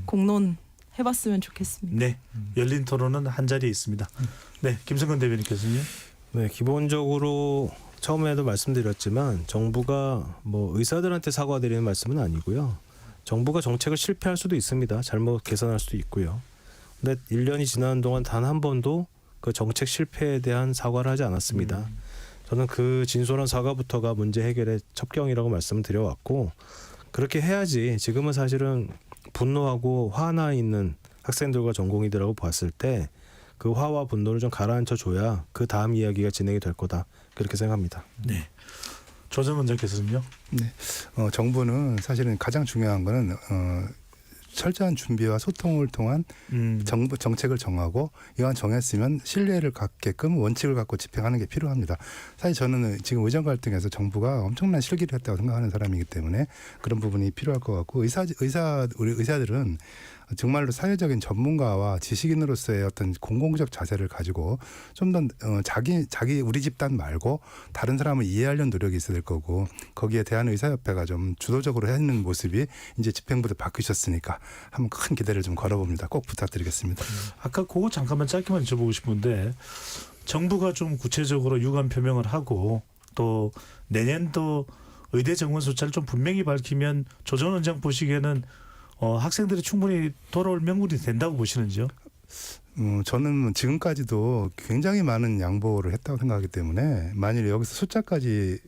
공론해봤으면 좋겠습니다. 네, 열린 토론은 한자리에 있습니다. 네, 김성근 대변인께서는요. 네, 기본적으로 처음에도 말씀드렸지만 정부가 뭐 의사들한테 사과드리는 말씀은 아니고요. 정부가 정책을 실패할 수도 있습니다. 잘못 계산할 수도 있고요. 근데 1년이 지나는 동안 단 한 번도 그 정책 실패에 대한 사과를 하지 않았습니다. 저는 그 진솔한 사과부터가 문제 해결의 첩경이라고 말씀을 드려왔고 그렇게 해야지 지금은 사실은 분노하고 화나 있는 학생들과 전공의들하고 봤을 때 그 화와 분노를 좀 가라앉혀 줘야 그 다음 이야기가 진행이 될 거다. 그렇게 생각합니다. 네. 조정 원장께서는요? 네. 정부는 사실은 가장 중요한 거는 철저한 준비와 소통을 통한 정부 정책을 정하고 이왕 정했으면 신뢰를 갖게끔 원칙을 갖고 집행하는 게 필요합니다. 사실 저는 지금 의정 갈등에서 정부가 엄청난 실기를 했다고 생각하는 사람이기 때문에 그런 부분이 필요할 것 같고 우리 의사들은 정말로 사회적인 전문가와 지식인으로서의 어떤 공공적 자세를 가지고 좀 더 자기 우리 집단 말고 다른 사람을 이해하려는 노력이 있어야 될 거고 거기에 대한의사협회가 좀 주도적으로 하는 모습이 이제 집행부도 바뀌셨으니까 한번 큰 기대를 좀 걸어봅니다. 꼭 부탁드리겠습니다. 아까 그거 잠깐만 짧게만 여쭤보고 싶은데 정부가 좀 구체적으로 유감 표명을 하고 또 내년도 의대 정원 숫자를 좀 분명히 밝히면 조전 원장 보시기에는 학생들이 충분히 돌아올 명분이 된다고 보시는지요? 저는 지금까지도 굉장히 많은 양보를 했다고 생각하기 때문에 만일 여기서 숫자까지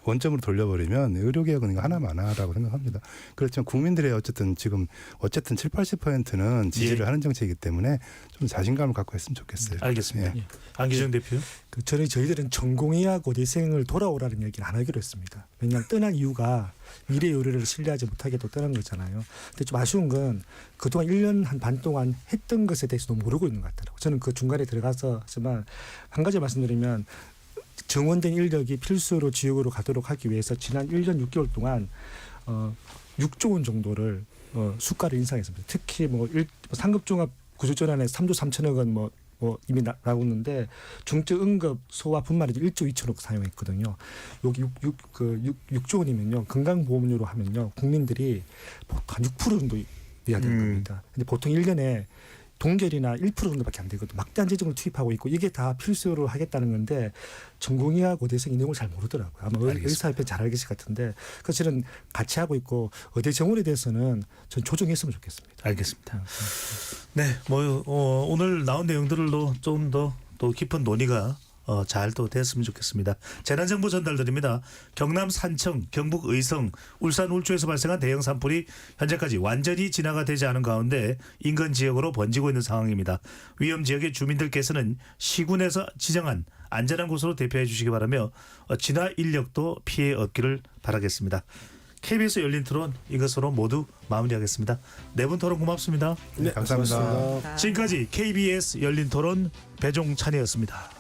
원점으로 돌려버리면 의료개혁은 이거 하나마나라고 생각합니다. 그렇지만 국민들의 어쨌든 7, 80%는 지지를 하는 정책이기 때문에 좀 자신감을 갖고 했으면 좋겠어요. 알겠습니다. 예. 안기정 대표. 저희들은 전공의학 의대생을 돌아오라는 얘기를 안 하기로 했습니다. 왜냐하면 떠난 이유가 미래 의료를 신뢰하지 못하게 또 떠난 거잖아요. 근데 좀 아쉬운 건 그동안 1년 반 동안 했던 것에 대해서도 모르고 있는 것 같더라고요. 저는 그 중간에 들어가서지만 한 가지 말씀드리면 정원된 인력이 필수로 지역으로 가도록 하기 위해서 지난 1년 6개월 동안 6조 원 정도를 수가를 인상했습니다. 특히 상급종합 구조전환에 3조 3천억 원 이미 나오는데 중증 응급 소아 분만에 1조 2천억 사용했거든요. 여기 6조 원이면요. 건강보험료로 하면요. 국민들이 한 6% 정도 내야 되는 겁니다. 근데 보통 1년에 동결이나 1% 정도밖에 안 되거든요. 막대한 재정을 투입하고 있고 이게 다 필수로 하겠다는 건데 전공의학 의대생 이 내용을 잘 모르더라고요. 아마 의사협회 잘 알겠을 것 같은데 그래서 저는 같이 하고 있고 의대 정원에 대해서는 전 조정했으면 좋겠습니다. 알겠습니다. 네, 오늘 나온 내용들로 좀 더 깊은 논의가 잘 또 됐으면 좋겠습니다. 재난정보 전달드립니다. 경남 산청, 경북 의성, 울산 울주에서 발생한 대형 산불이 현재까지 완전히 진화가 되지 않은 가운데 인근 지역으로 번지고 있는 상황입니다. 위험 지역의 주민들께서는 시군에서 지정한 안전한 곳으로 대피해 주시기 바라며 진화 인력도 피해 없기를 바라겠습니다. KBS 열린 토론 이것으로 모두 마무리하겠습니다. 네 분 토론 고맙습니다. 네, 감사합니다. 지금까지 KBS 열린 토론 배종찬이었습니다.